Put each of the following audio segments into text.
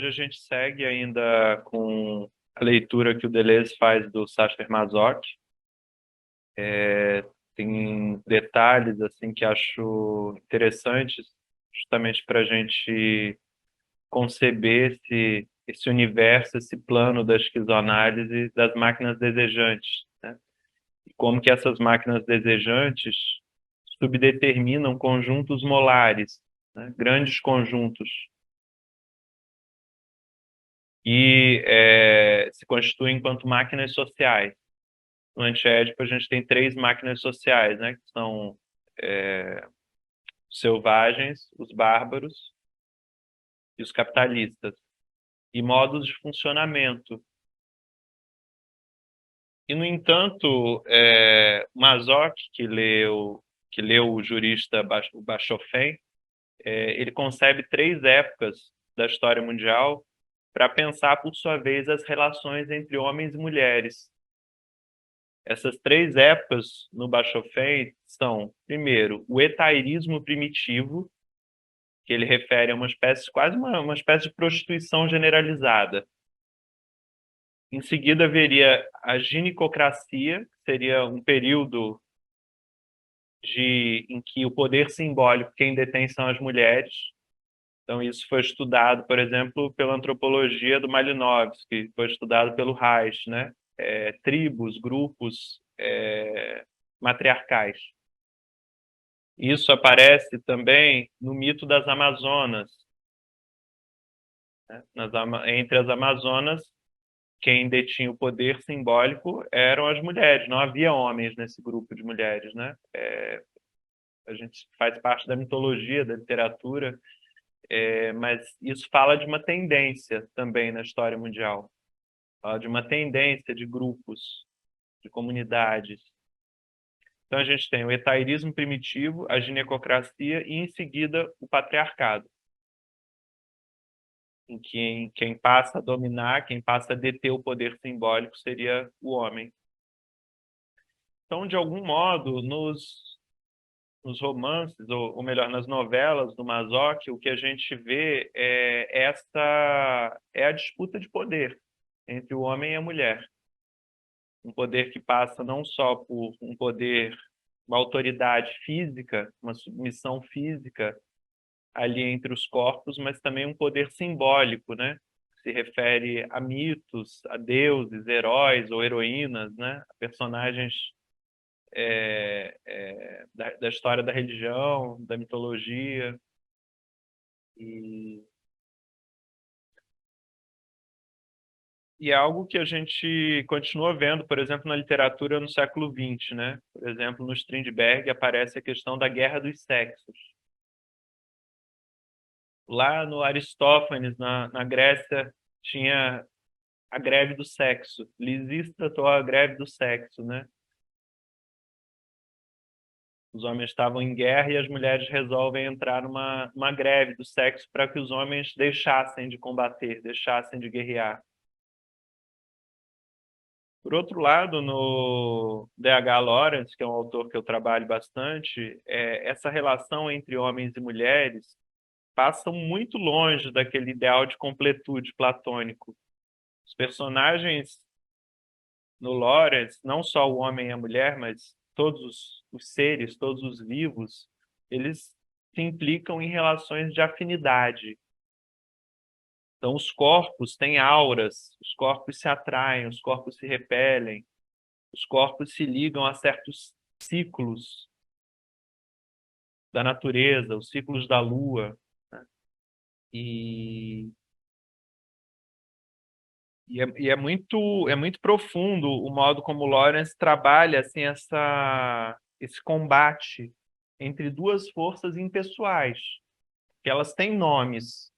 hoje a gente segue ainda com a leitura que o Deleuze faz do Sacher-Masoch. Tem detalhes assim que acho interessantes, justamente para a gente conceber esse universo, esse plano da esquizoanálise das máquinas desejantes, né? E como que essas máquinas desejantes subdeterminam conjuntos molares, né? Grandes conjuntos, e se constituem enquanto máquinas sociais. No Antiédipo, a gente tem três máquinas sociais, né? Que são os selvagens, os bárbaros e os capitalistas, e modos de funcionamento. E, no entanto, Masoch, que leu o jurista Bachofen, ele concebe três épocas da história mundial para pensar, por sua vez, as relações entre homens e mulheres. Essas três épocas no Bachofen são, primeiro, o etairismo primitivo, que ele refere a uma espécie, quase uma espécie de prostituição generalizada. Em seguida, haveria a ginecocracia, que seria um período em que o poder simbólico, quem detém são as mulheres. Então, isso foi estudado, por exemplo, pela antropologia do Malinowski, foi estudado pelo Reich, né? Tribos, grupos matriarcais. Isso aparece também no mito das Amazonas, né? Entre as Amazonas, quem detinha o poder simbólico eram as mulheres, não havia homens nesse grupo de mulheres, né? A gente faz parte da mitologia, da literatura, mas isso fala de uma tendência também na história mundial, fala de uma tendência de grupos, de comunidades. Então a gente tem o etairismo primitivo, a ginecocracia e, em seguida, o patriarcado, em que quem passa a dominar, quem passa a deter o poder simbólico seria o homem. Então, de algum modo, nos romances, ou melhor, nas novelas do Masoch, o que a gente vê é a disputa de poder entre o homem e a mulher. Um poder que passa não só por um poder, uma autoridade física, uma submissão física ali entre os corpos, mas também um poder simbólico, né? Se refere a mitos, a deuses, heróis ou heroínas, né? A personagens da história da religião, da mitologia. E, e é algo que a gente continua vendo, por exemplo, na literatura no século XX, né? Por exemplo, no Strindberg aparece a questão da guerra dos sexos. Lá no Aristófanes, na Grécia, tinha a greve do sexo. Lisístrato, a greve do sexo, né? Os homens estavam em guerra e as mulheres resolvem entrar numa greve do sexo para que os homens deixassem de combater, deixassem de guerrear. Por outro lado, no D.H. Lawrence, que é um autor que eu trabalho bastante, essa relação entre homens e mulheres passa muito longe daquele ideal de completude platônico. Os personagens no Lawrence, não só o homem e a mulher, mas todos os seres, todos os vivos, eles se implicam em relações de afinidade. Então, os corpos têm auras, os corpos se atraem, os corpos se repelem, os corpos se ligam a certos ciclos da natureza, os ciclos da lua, né? E, é muito profundo o modo como Lawrence trabalha assim, esse combate entre duas forças impessoais, que elas têm nomes,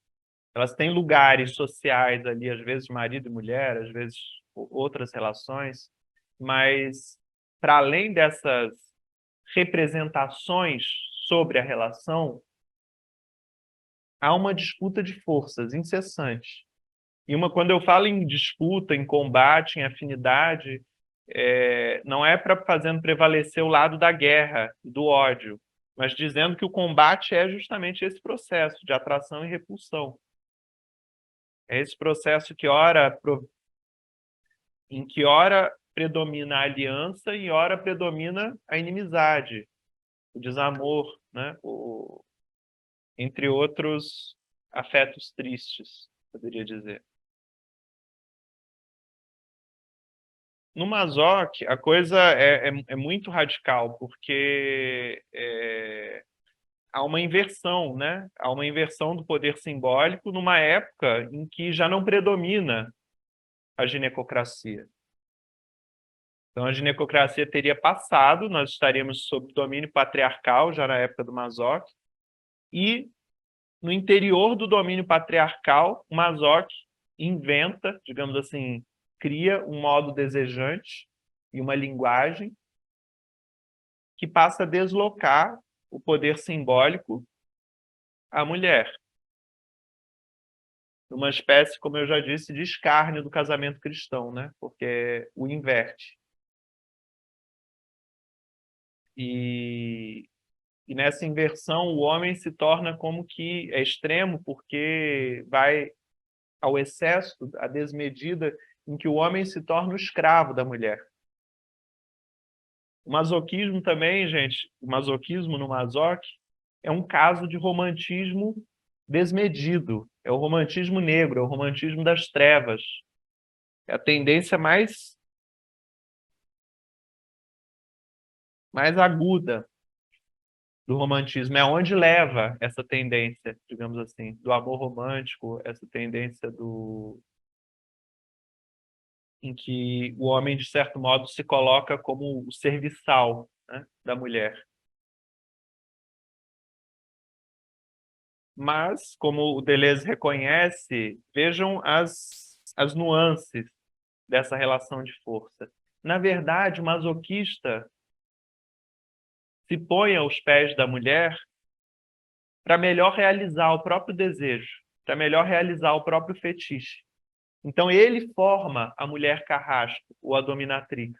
elas têm lugares sociais ali, às vezes marido e mulher, às vezes outras relações, mas para além dessas representações sobre a relação, há uma disputa de forças incessante. Quando eu falo em disputa, em combate, em afinidade, não é para fazendo prevalecer o lado da guerra, do ódio, mas dizendo que o combate é justamente esse processo de atração e repulsão. É esse processo em que ora predomina a aliança e ora predomina a inimizade, o desamor, né? Entre outros afetos tristes, poderia dizer. No Mazoc, a coisa é muito radical, porque há uma inversão, né? Há uma inversão do poder simbólico numa época em que já não predomina a ginecocracia. Então, a ginecocracia teria passado, nós estaríamos sob domínio patriarcal, já na época do Mazoc, e no interior do domínio patriarcal, o Mazoc inventa, digamos assim, cria um modo desejante e uma linguagem que passa a deslocar o poder simbólico à mulher. Uma espécie, como eu já disse, de escárnio do casamento cristão, né? Porque o inverte. E nessa inversão, o homem se torna como que é extremo, porque vai ao excesso, à desmedida, em que o homem se torna o escravo da mulher. O masoquismo também, gente, o masoquismo no Mazoc é um caso de romantismo desmedido. É o romantismo negro, é o romantismo das trevas. É a tendência mais aguda do romantismo. É onde leva essa tendência, digamos assim, do amor romântico, essa tendência em que o homem, de certo modo, se coloca como o serviçal, né, da mulher. Mas, como o Deleuze reconhece, vejam as nuances dessa relação de força. Na verdade, o masoquista se põe aos pés da mulher para melhor realizar o próprio desejo, para melhor realizar o próprio fetiche. Então, ele forma a mulher carrasco, ou a dominatrix.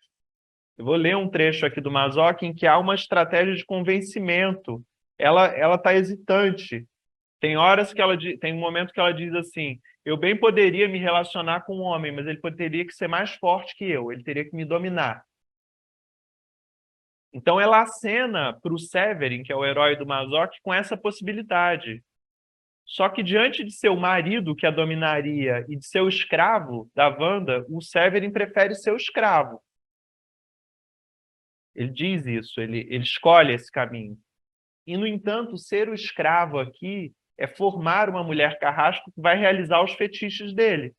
Eu vou ler um trecho aqui do Mazoc em que há uma estratégia de convencimento. Ela está hesitante. Tem horas que tem um momento que ela diz assim: eu bem poderia me relacionar com um homem, mas ele teria que ser mais forte que eu, ele teria que me dominar. Então ela acena para o Severin, que é o herói do Mazoc, com essa possibilidade. Só que diante de seu marido, que a dominaria, e de seu escravo, da Wanda, o Severin prefere seu escravo. Ele diz isso, ele escolhe esse caminho. E, no entanto, ser o escravo aqui é formar uma mulher carrasco que vai realizar os fetiches dele.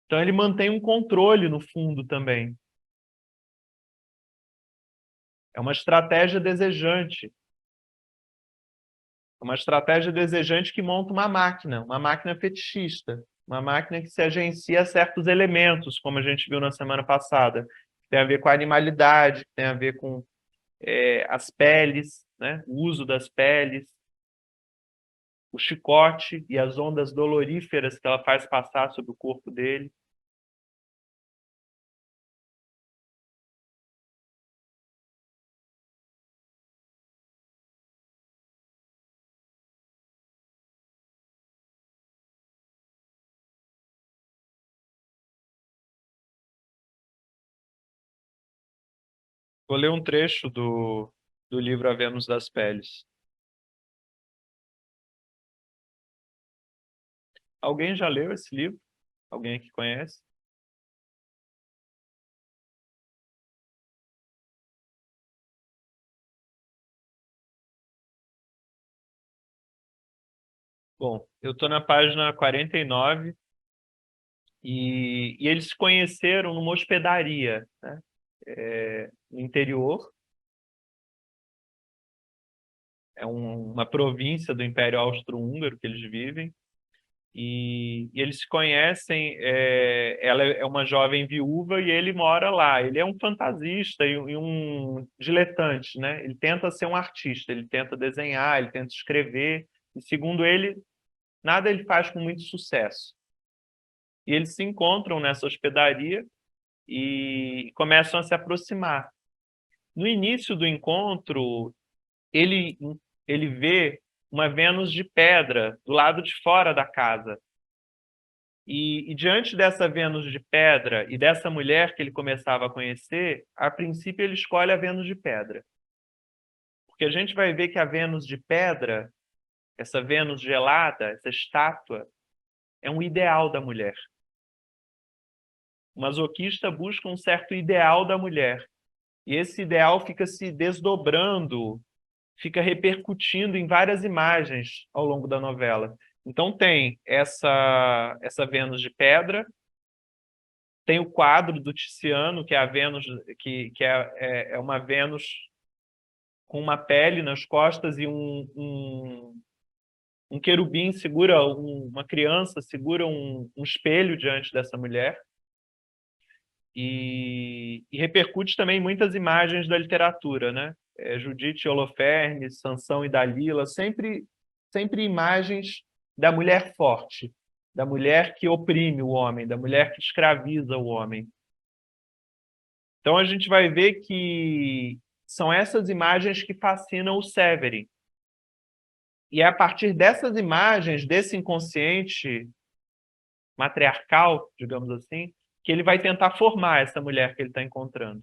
Então ele mantém um controle no fundo também. É uma estratégia desejante. Uma estratégia desejante que monta uma máquina fetichista, uma máquina que se agencia a certos elementos, como a gente viu na semana passada. Tem a ver com a animalidade, tem a ver com as peles, né? O uso das peles, o chicote e as ondas doloríferas que ela faz passar sobre o corpo dele. Vou ler um trecho do livro A Vênus das Peles. Alguém já leu esse livro? Alguém que conhece? Bom, eu estou na página 49 e eles se conheceram numa hospedaria, né? No interior. É uma província do Império Austro-Húngaro que eles vivem. E eles se conhecem, ela é uma jovem viúva e ele mora lá. Ele é um fantasista e um diletante, né? Ele tenta ser um artista, ele tenta desenhar, ele tenta escrever, e segundo ele, nada ele faz com muito sucesso. E eles se encontram nessa hospedaria e começam a se aproximar. No início do encontro, ele, ele vê uma Vênus de pedra do lado de fora da casa. E diante dessa Vênus de pedra e dessa mulher que ele começava a conhecer, a princípio ele escolhe a Vênus de pedra. Porque a gente vai ver que a Vênus de pedra, essa Vênus gelada, essa estátua, é um ideal da mulher. O masoquista busca um certo ideal da mulher. E esse ideal fica se desdobrando, fica repercutindo em várias imagens ao longo da novela. Então tem essa Vênus de pedra, tem o quadro do Tiziano, que é a Vênus, que é uma Vênus com uma pele nas costas e um querubim segura, uma criança segura um espelho diante dessa mulher. E repercute também em muitas imagens da literatura, né? Judite e Holofernes, Sansão e Dalila, sempre imagens da mulher forte, da mulher que oprime o homem, da mulher que escraviza o homem. Então a gente vai ver que são essas imagens que fascinam o Severin. E é a partir dessas imagens, desse inconsciente matriarcal, digamos assim, que ele vai tentar formar essa mulher que ele está encontrando.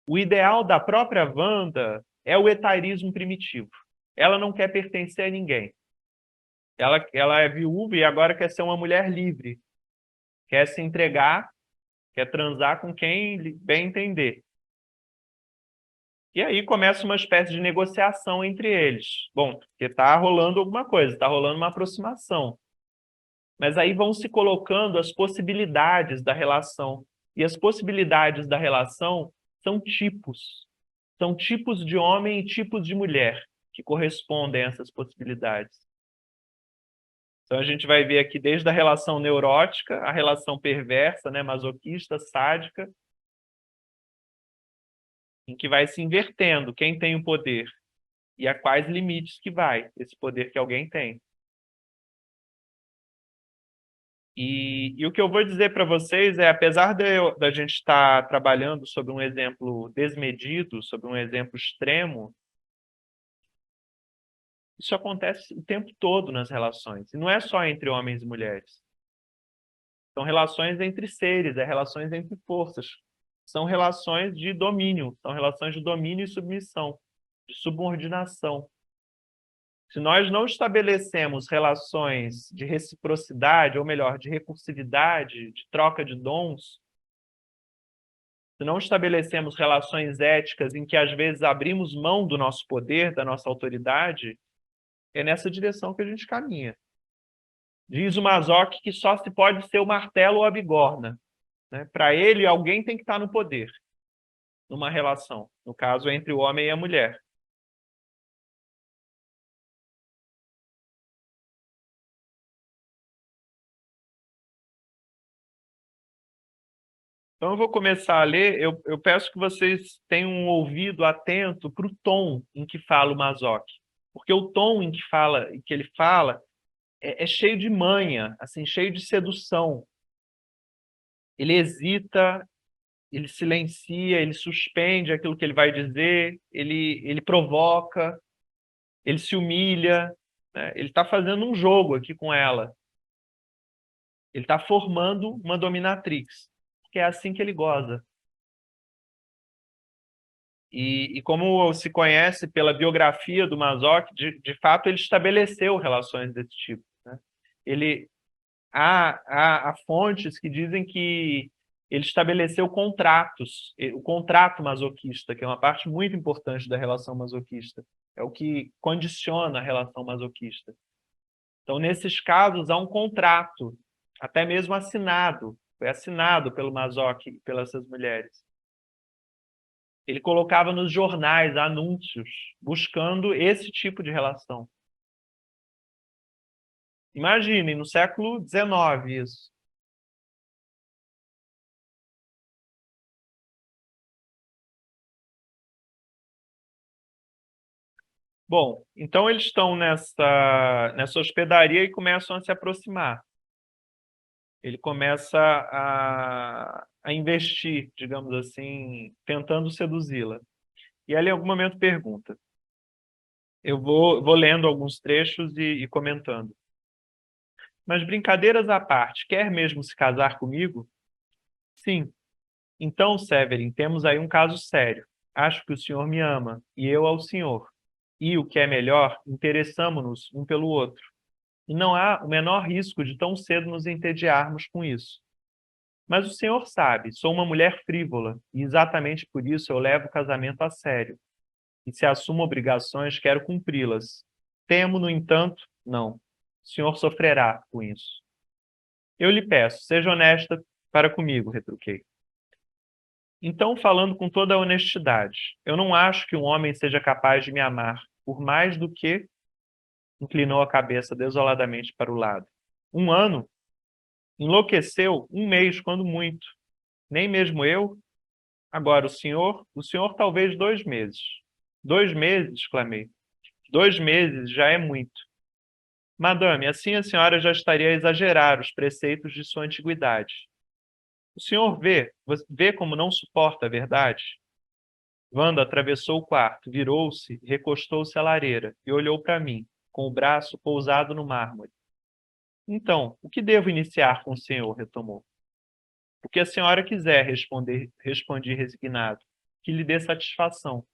O ideal da própria Wanda é o etarismo primitivo. Ela não quer pertencer a ninguém. Ela é viúva e agora quer ser uma mulher livre. Quer se entregar, quer transar com quem bem entender. E aí começa uma espécie de negociação entre eles. Bom, porque está rolando alguma coisa, está rolando uma aproximação. Mas aí vão se colocando as possibilidades da relação. E as possibilidades da relação são tipos. São tipos de homem e tipos de mulher que correspondem a essas possibilidades. Então a gente vai ver aqui desde a relação neurótica, a relação perversa, né, masoquista, sádica, em que vai se invertendo quem tem o poder e a quais limites que vai esse poder que alguém tem. E o que eu vou dizer para vocês é, apesar da gente estar trabalhando sobre um exemplo desmedido, sobre um exemplo extremo, isso acontece o tempo todo nas relações. E não é só entre homens e mulheres. São relações entre seres, relações entre forças. São relações de domínio, são relações de domínio e submissão, de subordinação. Se nós não estabelecemos relações de reciprocidade, ou melhor, de recursividade, de troca de dons, se não estabelecemos relações éticas em que às vezes abrimos mão do nosso poder, da nossa autoridade, é nessa direção que a gente caminha. Diz o Mazoc que só se pode ser o martelo ou a bigorna, né? Para ele, alguém tem que estar no poder, numa relação, no caso entre o homem e a mulher. Então eu vou começar a ler, eu peço que vocês tenham um ouvido atento para o tom em que fala o Mazoc, porque o tom em que ele fala é cheio de manha, assim, cheio de sedução. Ele hesita, ele silencia, ele suspende aquilo que ele vai dizer, ele provoca, ele se humilha, né? Ele está fazendo um jogo aqui com ela. Ele está formando uma dominatrix, que é assim que ele goza. E como se conhece pela biografia do Mazoc, de fato ele estabeleceu relações desse tipo, né? Há fontes que dizem que ele estabeleceu contratos, o contrato masoquista, que é uma parte muito importante da relação masoquista, é o que condiciona a relação masoquista. Então, nesses casos, há um contrato, até mesmo assinado, foi assinado pelo Mazoc e pelas essas mulheres. Ele colocava nos jornais anúncios buscando esse tipo de relação. Imaginem, no século XIX isso. Bom, então eles estão nessa hospedaria e começam a se aproximar. Ele começa a investir, digamos assim, tentando seduzi-la. E ela em algum momento pergunta. Eu vou lendo alguns trechos e comentando. Mas brincadeiras à parte, quer mesmo se casar comigo? Sim. Então, Severin, temos aí um caso sério. Acho que o senhor me ama, e eu ao senhor. E, o que é melhor, interessamo-nos um pelo outro. E não há o menor risco de tão cedo nos entediarmos com isso. Mas o senhor sabe, sou uma mulher frívola, e exatamente por isso eu levo o casamento a sério. E se assumo obrigações, quero cumpri-las. Temo, no entanto, não. O senhor sofrerá com isso. Eu lhe peço, seja honesta para comigo, retruquei. Então, falando com toda a honestidade, eu não acho que um homem seja capaz de me amar por mais do que inclinou a cabeça desoladamente para o lado. 1 ano? Enlouqueceu 1 mês, quando muito. Nem mesmo eu? Agora, o senhor talvez 2 meses. 2 meses? Exclamei. 2 meses já é muito. Madame, assim a senhora já estaria a exagerar os preceitos de sua antiguidade. O senhor vê como não suporta a verdade? Wanda atravessou o quarto, virou-se, recostou-se à lareira e olhou para mim, com o braço pousado no mármore. Então, o que devo iniciar com o senhor? Retomou. O que a senhora quiser, respondi resignado. Que lhe dê satisfação.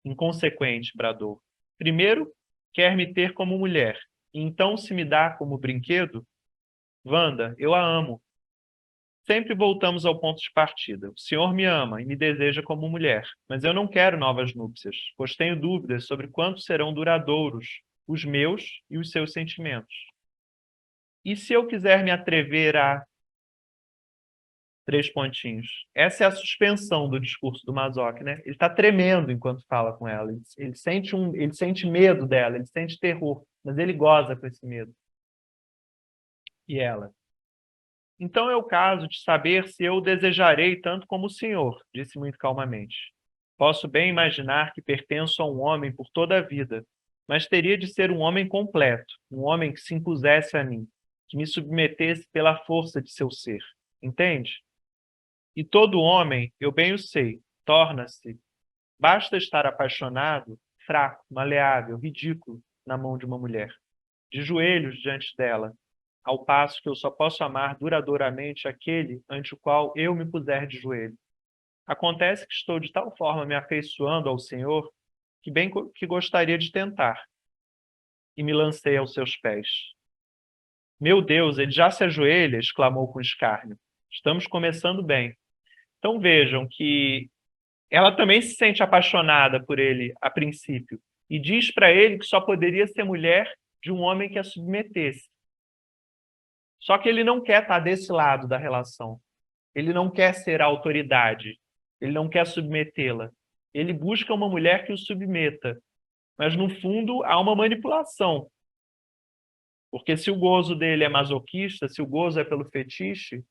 Inconsequente, bradou. Primeiro, quer me ter como mulher, e então se me dá como brinquedo? Wanda, eu a amo. Sempre voltamos ao ponto de partida. O senhor me ama e me deseja como mulher, mas eu não quero novas núpcias, pois tenho dúvidas sobre quanto serão duradouros os meus e os seus sentimentos. E se eu quiser me atrever a... 3 pontinhos. Essa é a suspensão do discurso do Mazoc, né? Ele está tremendo enquanto fala com ela. Ele sente medo dela, ele sente terror, mas ele goza com esse medo. E ela? Então é o caso de saber se eu desejarei tanto como o senhor, disse muito calmamente. Posso bem imaginar que pertenço a um homem por toda a vida, mas teria de ser um homem completo, um homem que se impusesse a mim, que me submetesse pela força de seu ser. Entende? E todo homem, eu bem o sei, torna-se, basta estar apaixonado, fraco, maleável, ridículo na mão de uma mulher, de joelhos diante dela, ao passo que eu só posso amar duradouramente aquele ante o qual eu me puser de joelho. Acontece que estou de tal forma me afeiçoando ao Senhor que bem que gostaria de tentar, e me lancei aos seus pés. Meu Deus, ele já se ajoelha, exclamou com escárnio. Estamos começando bem. Então vejam que ela também se sente apaixonada por ele a princípio e diz para ele que só poderia ser mulher de um homem que a submetesse. Só que ele não quer estar desse lado da relação. Ele não quer ser a autoridade. Ele não quer submetê-la. Ele busca uma mulher que o submeta. Mas, no fundo, há uma manipulação. Porque se o gozo dele é masoquista, se o gozo é pelo fetiche,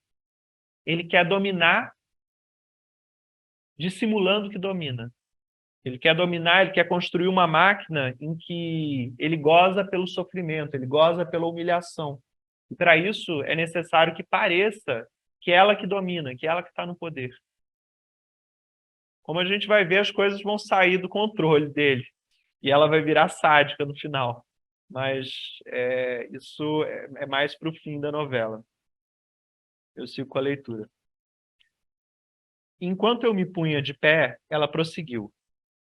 ele quer dominar dissimulando que domina. Ele quer dominar, ele quer construir uma máquina em que ele goza pelo sofrimento, ele goza pela humilhação. E para isso é necessário que pareça que é ela que domina, que é ela que está no poder. Como a gente vai ver, as coisas vão sair do controle dele e ela vai virar sádica no final. Mas isso é mais para o fim da novela. Eu sigo com a leitura. Enquanto eu me punha de pé, ela prosseguiu.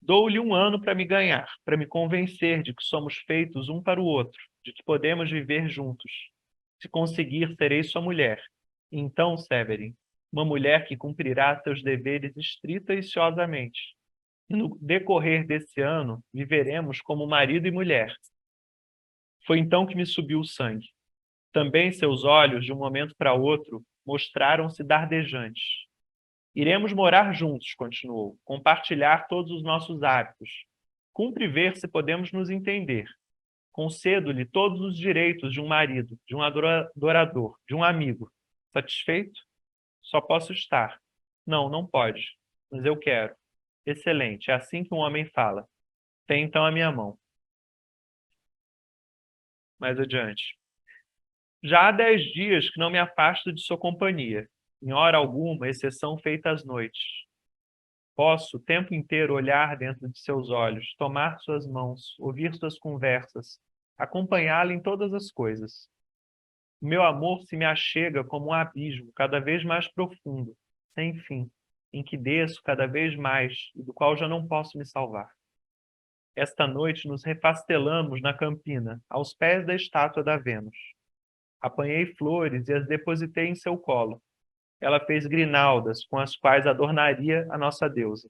Dou-lhe 1 ano para me ganhar, para me convencer de que somos feitos um para o outro, de que podemos viver juntos. Se conseguir, serei sua mulher. E então, Severin, uma mulher que cumprirá seus deveres estrita e ciosamente. E no decorrer desse ano, viveremos como marido e mulher. Foi então que me subiu o sangue. Também seus olhos, de um momento para outro, mostraram-se dardejantes. Iremos morar juntos, continuou, compartilhar todos os nossos hábitos. Cumpre ver se podemos nos entender. Concedo-lhe todos os direitos de um marido, de um adorador, de um amigo. Satisfeito? Só posso estar. Não, não pode. Mas eu quero. Excelente, é assim que um homem fala. Tem então a minha mão. Mais adiante. Já há 10 dias que não me afasto de sua companhia, em hora alguma, exceção feita às noites. Posso o tempo inteiro olhar dentro de seus olhos, tomar suas mãos, ouvir suas conversas, acompanhá-la em todas as coisas. O meu amor se me achega como um abismo cada vez mais profundo, sem fim, em que desço cada vez mais e do qual já não posso me salvar. Esta noite nos refastelamos na campina, aos pés da estátua da Vênus. Apanhei flores e as depositei em seu colo. Ela fez grinaldas com as quais adornaria a nossa deusa.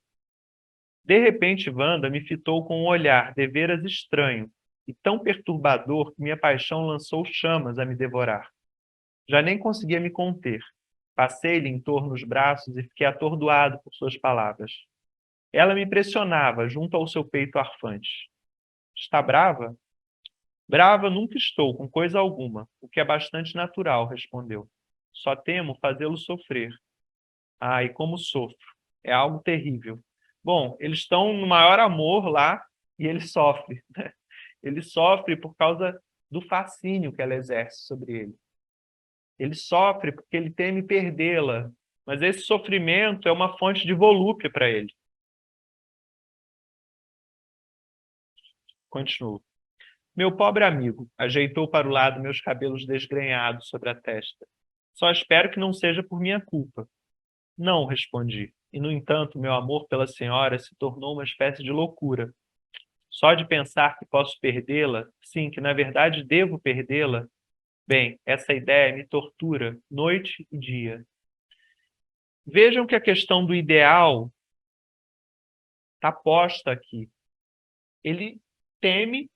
De repente, Wanda me fitou com um olhar deveras estranho e tão perturbador que minha paixão lançou chamas a me devorar. Já nem conseguia me conter. Passei-lhe em torno os braços e fiquei atordoado por suas palavras. Ela me pressionava junto ao seu peito arfante. Está brava? Brava nunca estou, com coisa alguma, o que é bastante natural, respondeu. Só temo fazê-lo sofrer. Ai, como sofro. É algo terrível. Bom, eles estão no maior amor lá e ele sofre, né? Ele sofre por causa do fascínio que ela exerce sobre ele. Ele sofre porque ele teme perdê-la, mas esse sofrimento é uma fonte de volúpia para ele. Continuo. Meu pobre amigo ajeitou para o lado meus cabelos desgrenhados sobre a testa. Só espero que não seja por minha culpa. Não, respondi. E, no entanto, meu amor pela senhora se tornou uma espécie de loucura. Só de pensar que posso perdê-la, sim, que na verdade devo perdê-la, bem, essa ideia me tortura noite e dia. Vejam que a questão do ideal está posta aqui. Ele teme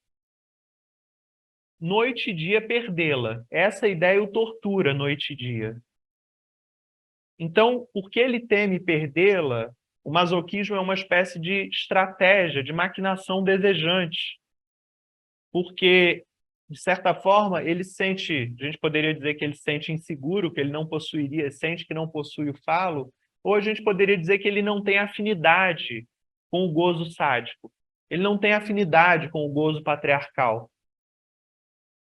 noite e dia perdê-la. Essa ideia o tortura noite e dia. Então, porque ele teme perdê-la, o masoquismo é uma espécie de estratégia, de maquinação desejante. Porque, de certa forma, ele sente, a gente poderia dizer que ele se sente inseguro, que ele não possuiria, sente que não possui o falo, ou a gente poderia dizer que ele não tem afinidade com o gozo sádico. Ele não tem afinidade com o gozo patriarcal.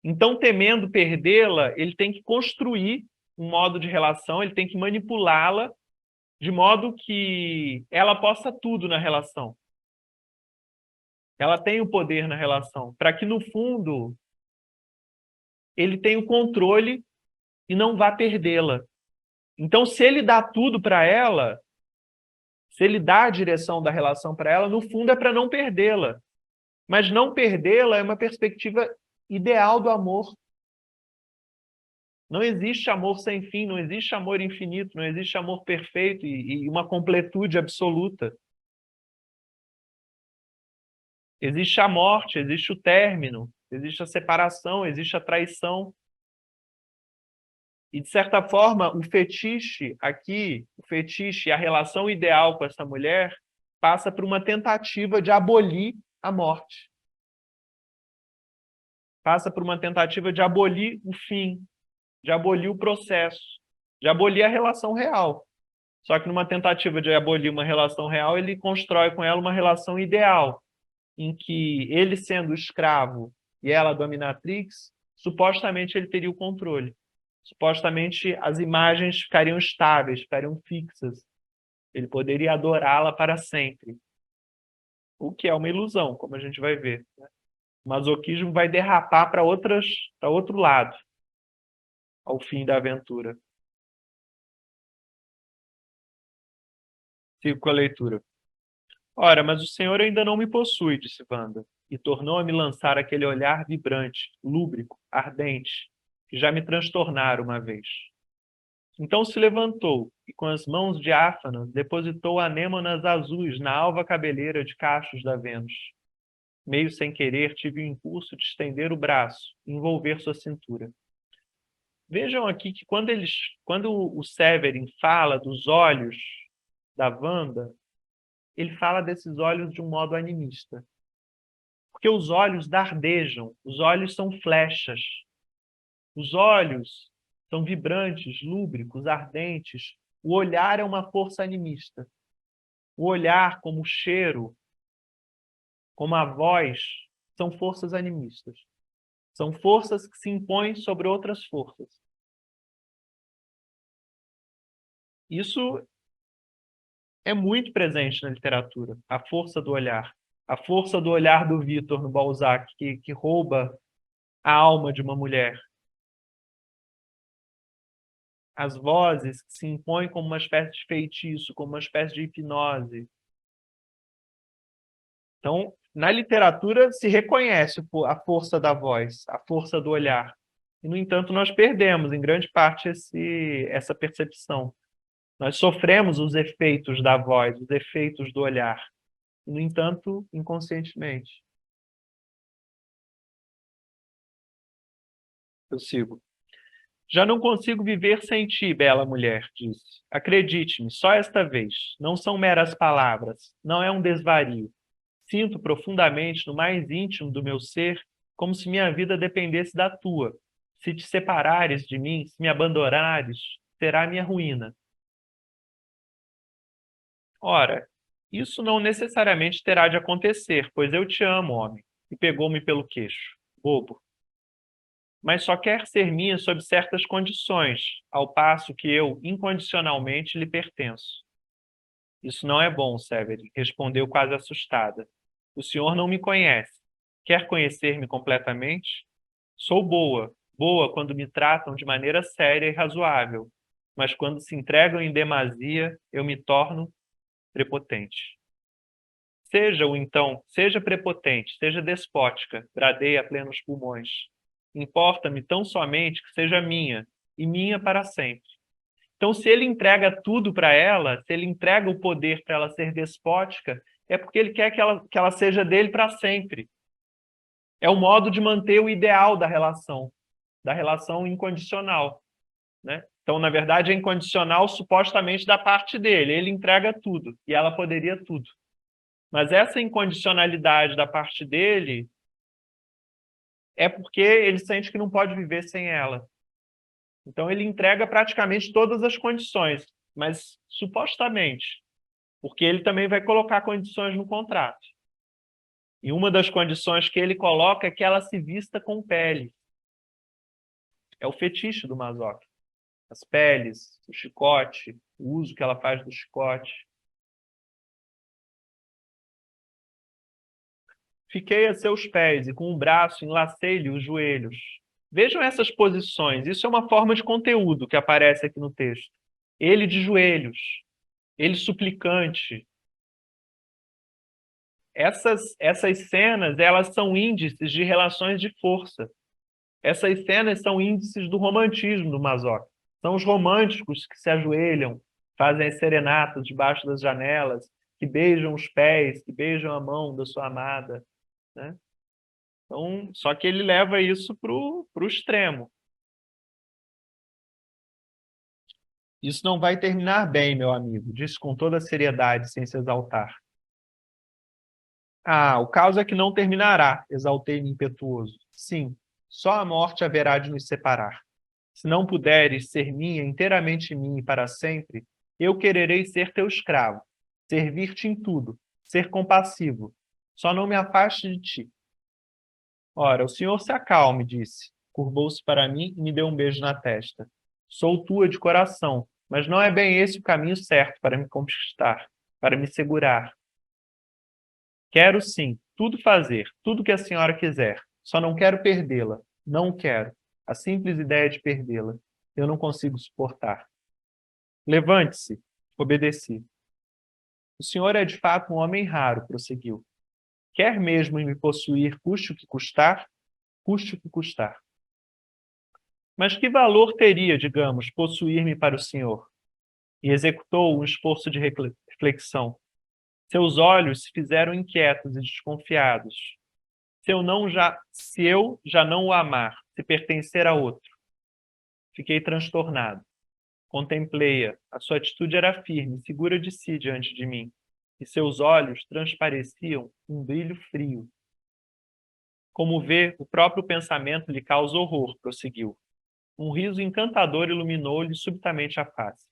Então, temendo perdê-la, ele tem que construir um modo de relação, ele tem que manipulá-la de modo que ela possa tudo na relação. Ela tem o poder na relação, para que, no fundo, ele tenha o controle e não vá perdê-la. Então, se ele dá tudo para ela, se ele dá a direção da relação para ela, no fundo é para não perdê-la. Mas não perdê-la é uma perspectiva ideal do amor. Não existe amor sem fim, não existe amor infinito, não existe amor perfeito e uma completude absoluta. Existe a morte, existe o término, existe a separação, existe a traição. E, de certa forma, o fetiche aqui, o fetiche, a relação ideal com essa mulher, passa por uma tentativa de abolir a morte. Passa por uma tentativa de abolir o fim, de abolir o processo, de abolir a relação real. Só que numa tentativa de abolir uma relação real, ele constrói com ela uma relação ideal, em que ele sendo escravo e ela dominatrix, supostamente ele teria o controle. Supostamente as imagens ficariam estáveis, ficariam fixas. Ele poderia adorá-la para sempre. O que é uma ilusão, como a gente vai ver. O masoquismo vai derrapar para outro lado, ao fim da aventura. Sigo com a leitura. Ora, mas o senhor ainda não me possui, disse Wanda, e tornou a me lançar aquele olhar vibrante, lúbrico, ardente, que já me transtornara uma vez. Então se levantou e, com as mãos diáfanas, depositou anêmonas azuis na alva cabeleira de cachos da Vênus. Meio sem querer, tive o impulso de estender o braço e envolver sua cintura. Vejam aqui que quando o Severin fala dos olhos da Wanda, ele fala desses olhos de um modo animista. Porque os olhos dardejam, os olhos são flechas. Os olhos são vibrantes, lúbricos, ardentes. O olhar é uma força animista. O olhar, como o cheiro, como a voz, são forças animistas. São forças que se impõem sobre outras forças. Isso é muito presente na literatura, a força do olhar. A força do olhar do Victor no Balzac, que rouba a alma de uma mulher. as vozes que se impõem como uma espécie de feitiço, como uma espécie de hipnose. Então, na literatura se reconhece a força da voz, a força do olhar. E, no entanto, nós perdemos, em grande parte, essa percepção. Nós sofremos os efeitos da voz, os efeitos do olhar. E, no entanto, inconscientemente. Eu sigo. Já não consigo viver sem ti, bela mulher, disse. Acredite-me, só esta vez. Não são meras palavras, não é um desvario. Sinto profundamente, no mais íntimo do meu ser, como se minha vida dependesse da tua. Se te separares de mim, se me abandonares, será minha ruína. Ora, isso não necessariamente terá de acontecer, pois eu te amo, homem. E pegou-me pelo queixo. Bobo. Mas só quer ser minha sob certas condições, ao passo que eu, incondicionalmente, lhe pertenço. Isso não é bom, Severin, respondeu quase assustada. O senhor não me conhece. Quer conhecer-me completamente? Sou boa, boa quando me tratam de maneira séria e razoável, mas quando se entregam em demasia, eu me torno prepotente. Seja-o então, seja prepotente, seja despótica, bradei a plenos pulmões. Importa-me tão somente que seja minha, e minha para sempre. Então, se ele entrega tudo para ela, se ele entrega o poder para ela ser despótica, é porque ele quer que ela seja dele para sempre. É o modo de manter o ideal da relação incondicional, né? Então, na verdade, é incondicional supostamente da parte dele. Ele entrega tudo e ela poderia tudo. Mas essa incondicionalidade da parte dele é porque ele sente que não pode viver sem ela. Então, ele entrega praticamente todas as condições, mas supostamente, porque ele também vai colocar condições no contrato. E uma das condições que ele coloca é que ela se vista com pele. É o fetiche do masoquista. As peles, o chicote, o uso que ela faz do chicote. Fiquei a seus pés e com o braço enlacei-lhe os joelhos. Vejam essas posições. Isso é uma forma de conteúdo que aparece aqui no texto. Ele de joelhos, ele suplicante. Essas cenas, elas são índices de relações de força. Essas cenas são índices do romantismo do Mazoc. São os românticos que se ajoelham, fazem as serenatas debaixo das janelas, que beijam os pés, que beijam a mão da sua amada, né? Então, só que ele leva isso para o extremo. Isso não vai terminar bem, meu amigo, disse com toda a seriedade, sem se exaltar. Ah, o caso é que não terminará, exaltei-me impetuoso. Sim, só a morte haverá de nos separar. Se não puderes ser minha, inteiramente minha e para sempre, eu quererei ser teu escravo, servir-te em tudo, ser compassivo. Só não me afaste de ti. Ora, o senhor se acalme, disse. Curvou-se para mim e me deu um beijo na testa. Sou tua de coração, mas não é bem esse o caminho certo para me conquistar, para me segurar. Quero sim, tudo fazer, tudo que a senhora quiser. Só não quero perdê-la. Não quero. A simples ideia de perdê-la. Eu não consigo suportar. Levante-se. Obedeci. O senhor é de fato um homem raro, prosseguiu. Quer mesmo me possuir, custe o que custar? Custe o que custar. Mas que valor teria, digamos, possuir-me para o senhor? E executou um esforço de reflexão. Seus olhos se fizeram inquietos e desconfiados. Se eu já não o amar, se pertencer a outro. Fiquei transtornado. Contemplei-a. A sua atitude era firme, segura de si diante de mim. E seus olhos transpareciam um brilho frio. Como vê, o próprio pensamento lhe causa horror, prosseguiu. Um riso encantador iluminou-lhe subitamente a face.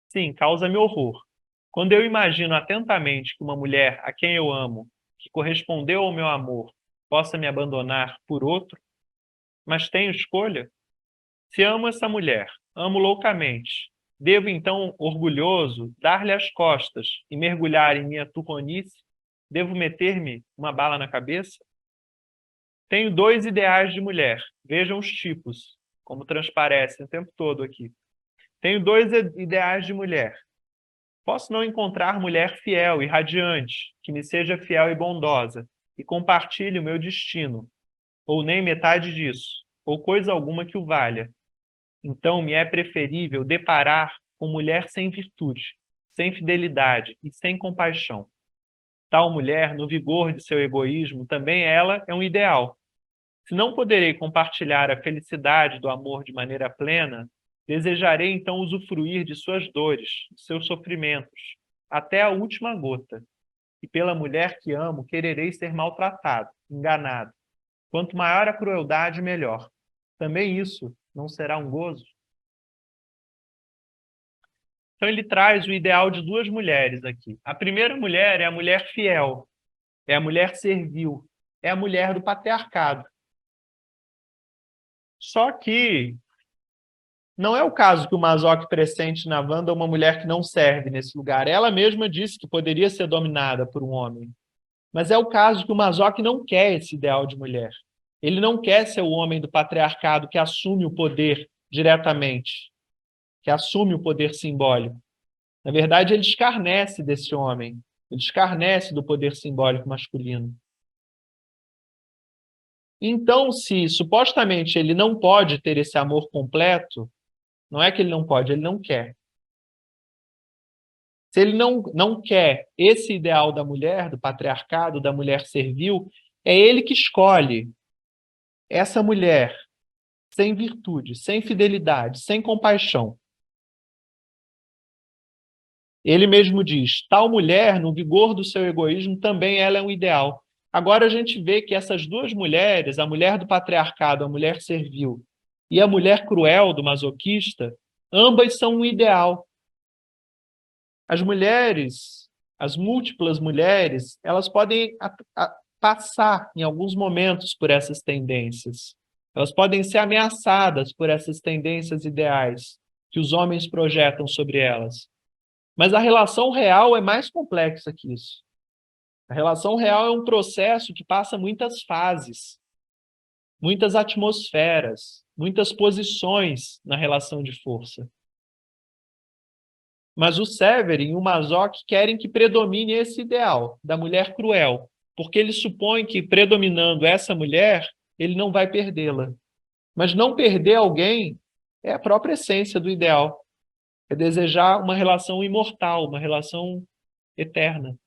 Sim, causa-me horror. Quando eu imagino atentamente que uma mulher a quem eu amo, que correspondeu ao meu amor, possa me abandonar por outro, mas tenho escolha? Se amo essa mulher, amo loucamente, devo então, orgulhoso, dar-lhe as costas e mergulhar em minha turronice? Devo meter-me uma bala na cabeça? Tenho dois ideais de mulher, vejam os tipos. como transparece o tempo todo aqui. Tenho dois ideais de mulher. Posso não encontrar mulher fiel e radiante, que me seja fiel e bondosa, e compartilhe o meu destino, ou nem metade disso, ou coisa alguma que o valha. Então me é preferível deparar com mulher sem virtude, sem fidelidade e sem compaixão. Tal mulher, no vigor de seu egoísmo, também ela é um ideal. Se não poderei compartilhar a felicidade do amor de maneira plena, desejarei então usufruir de suas dores, de seus sofrimentos, até a última gota. E pela mulher que amo, quererei ser maltratado, enganado. Quanto maior a crueldade, melhor. Também isso não será um gozo? Então ele traz o ideal de duas mulheres aqui. A primeira mulher é a mulher fiel, é a mulher servil, é a mulher do patriarcado. Só que não é o caso que o Mazoc pressente na Wanda uma mulher que não serve nesse lugar. Ela mesma disse que poderia ser dominada por um homem. Mas é o caso que o Mazoc não quer esse ideal de mulher. Ele não quer ser o homem do patriarcado que assume o poder diretamente, que assume o poder simbólico. Na verdade, ele escarnece desse homem. Ele escarnece do poder simbólico masculino. Então, se supostamente ele não pode ter esse amor completo, não é que ele não pode, ele não quer. Se ele não quer esse ideal da mulher, do patriarcado, da mulher servil, é ele que escolhe essa mulher sem virtude, sem fidelidade, sem compaixão. Ele mesmo diz, tal mulher, no vigor do seu egoísmo, também ela é um ideal. Agora a gente vê que essas duas mulheres, a mulher do patriarcado, a mulher servil, e a mulher cruel do masoquista, ambas são um ideal. As mulheres, as múltiplas mulheres, elas podem passar em alguns momentos por essas tendências. Elas podem ser ameaçadas por essas tendências ideais que os homens projetam sobre elas. Mas a relação real é mais complexa que isso. A relação real é um processo que passa muitas fases, muitas atmosferas, muitas posições na relação de força. Mas o Severin e o Mazoc querem que predomine esse ideal da mulher cruel, porque eles supõem que, predominando essa mulher, ele não vai perdê-la. Mas não perder alguém é a própria essência do ideal. É desejar uma relação imortal, uma relação eterna,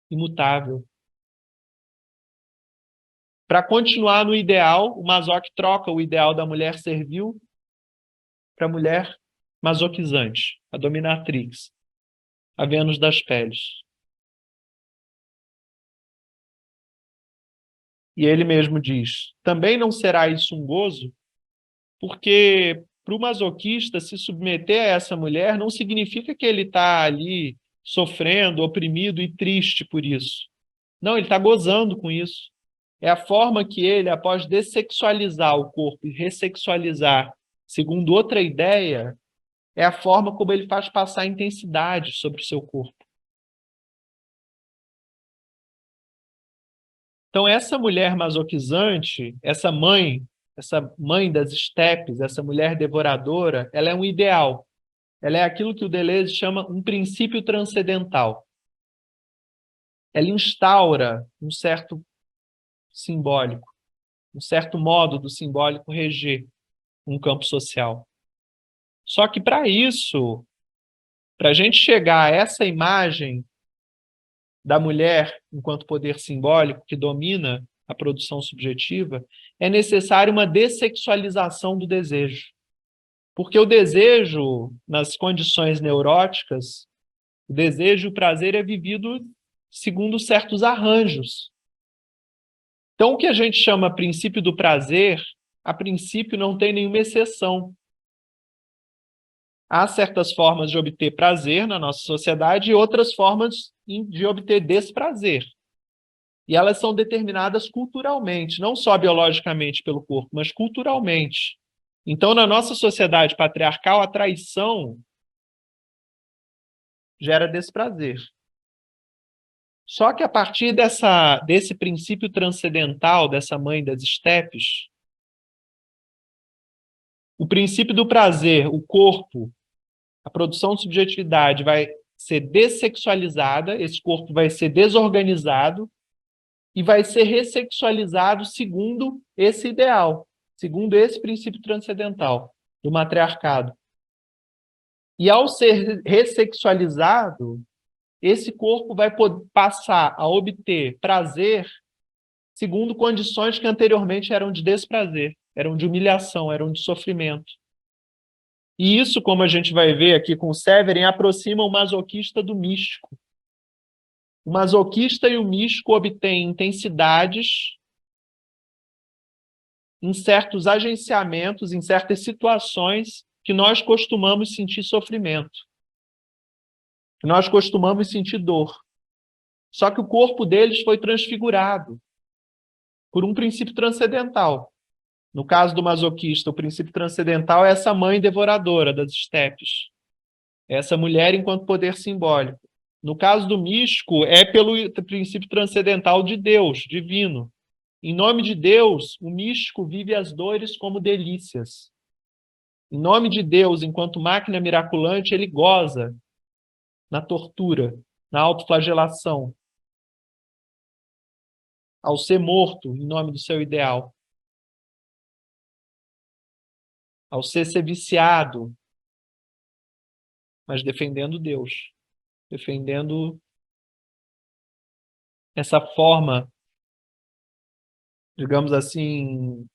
imutável. Para continuar no ideal, o Mazoc troca o ideal da mulher servil para a mulher masoquizante, a dominatrix, a Vênus das peles. E ele mesmo diz, também não será isso um gozo, porque para o masoquista se submeter a essa mulher não significa que ele está ali sofrendo, oprimido e triste por isso. Não, ele está gozando com isso. É a forma que ele, após dessexualizar o corpo e ressexualizar, segundo outra ideia, é a forma como ele faz passar intensidade sobre o seu corpo. Então, essa mulher masoquizante, essa mãe das estepes, essa mulher devoradora, ela é um ideal. Ela é aquilo que o Deleuze chama um princípio transcendental. Ela instaura um certo simbólico, um certo modo do simbólico reger um campo social. Só que para isso, para a gente chegar a essa imagem da mulher enquanto poder simbólico que domina a produção subjetiva, é necessária uma dessexualização do desejo. Porque o desejo, nas condições neuróticas, o desejo e o prazer é vivido segundo certos arranjos. Então, o que a gente chama princípio do prazer, a princípio não tem nenhuma exceção. Há certas formas de obter prazer na nossa sociedade e outras formas de obter desprazer. E elas são determinadas culturalmente, não só biologicamente pelo corpo, mas culturalmente. Então, na nossa sociedade patriarcal, a traição gera desprazer. Só que a partir desse princípio transcendental, dessa mãe das estepes, O princípio do prazer, o corpo, a produção de subjetividade vai ser dessexualizada, esse corpo vai ser desorganizado e vai ser ressexualizado segundo esse ideal, segundo esse princípio transcendental do matriarcado. E ao ser ressexualizado, esse corpo vai passar a obter prazer segundo condições que anteriormente eram de desprazer, eram de humilhação, eram de sofrimento. E isso, como a gente vai ver aqui com o Severin, aproxima o masoquista do místico. O masoquista e o místico obtêm intensidades em certos agenciamentos, em certas situações que nós costumamos sentir sofrimento, que nós costumamos sentir dor. Só que o corpo deles foi transfigurado por um princípio transcendental. No caso do masoquista, o princípio transcendental é essa mãe devoradora das estepes, essa mulher enquanto poder simbólico. No caso do místico, é pelo princípio transcendental de Deus, divino. Em nome de Deus, o místico vive as dores como delícias. Em nome de Deus, enquanto máquina miraculante, ele goza na tortura, na autoflagelação, ao ser morto em nome do seu ideal, ao ser viciado, mas defendendo Deus, defendendo essa forma, digamos assim,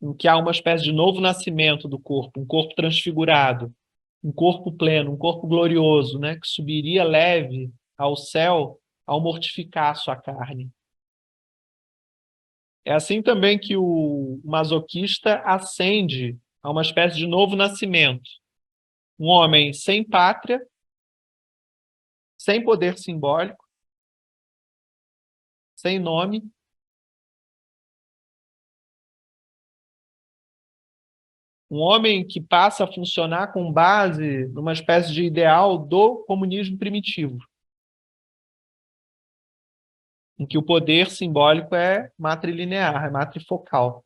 em que há uma espécie de novo nascimento do corpo, um corpo transfigurado, um corpo pleno, um corpo glorioso, né, que subiria leve ao céu ao mortificar a sua carne. É assim também que o masoquista ascende a uma espécie de novo nascimento. Um homem sem pátria, sem poder simbólico, sem nome, um homem que passa a funcionar com base numa espécie de ideal do comunismo primitivo, em que o poder simbólico é matrilinear, é matrifocal.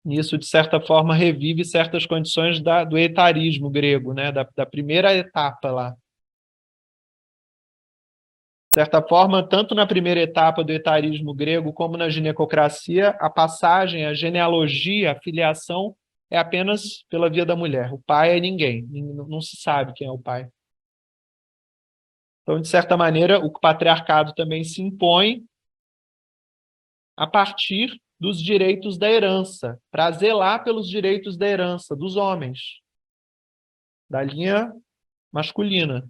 E isso, de certa forma, revive certas condições do etarismo grego, né? da primeira etapa lá. De certa forma, tanto na primeira etapa do etarismo grego como na ginecocracia, a passagem, a genealogia, a filiação é apenas pela via da mulher. O pai é ninguém, não se sabe quem é o pai. Então, de certa maneira, o patriarcado também se impõe a partir dos direitos da herança, para zelar pelos direitos da herança dos homens, da linha masculina.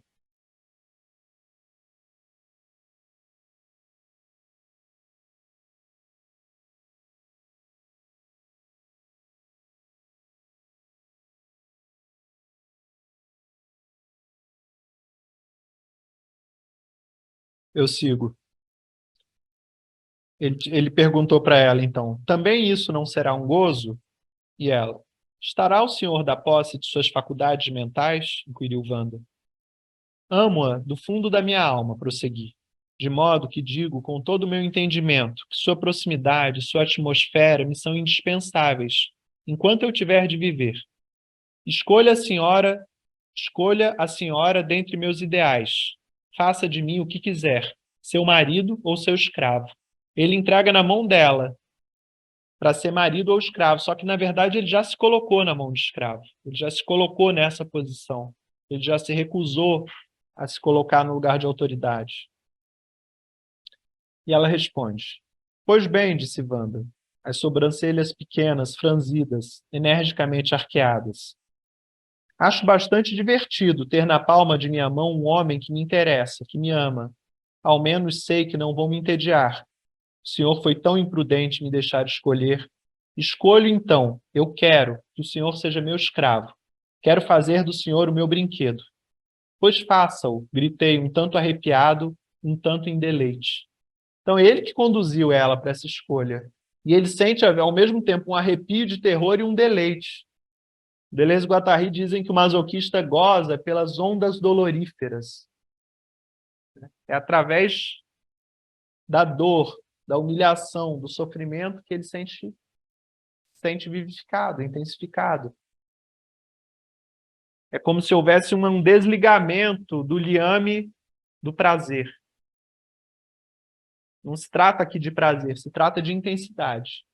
Eu sigo. Ele perguntou para ela, então, também isso não será um gozo? E ela, estará o senhor da posse de suas faculdades mentais? Inquiriu Wanda. Amo-a do fundo da minha alma, prossegui, de modo que digo com todo o meu entendimento que sua proximidade, sua atmosfera me são indispensáveis, enquanto eu tiver de viver. Escolha a senhora dentre meus ideais. Faça de mim o que quiser, seu marido ou seu escravo. Ele entrega na mão dela para ser marido ou escravo, só que, na verdade, ele já se colocou na mão de escravo. Ele já se colocou nessa posição. Ele já se recusou a se colocar no lugar de autoridade. E ela responde, pois bem, disse Wanda, as sobrancelhas pequenas, franzidas, energicamente arqueadas. Acho bastante divertido ter na palma de minha mão um homem que me interessa, que me ama. Ao menos sei que não vou me entediar. O senhor foi tão imprudente em me deixar escolher. Escolho então, eu quero que o senhor seja meu escravo. Quero fazer do senhor o meu brinquedo. Pois faça-o, gritei, um tanto arrepiado, um tanto em deleite. Então, ele que conduziu ela para essa escolha. E ele sente, ao mesmo tempo, um arrepio de terror e um deleite. Deleuze e Guattari dizem que o masoquista goza pelas ondas doloríferas. É através da dor, da humilhação, do sofrimento que ele sente sente vivificado, intensificado. É como se houvesse um desligamento do liame do prazer. Não se trata aqui de prazer, se trata de intensidade.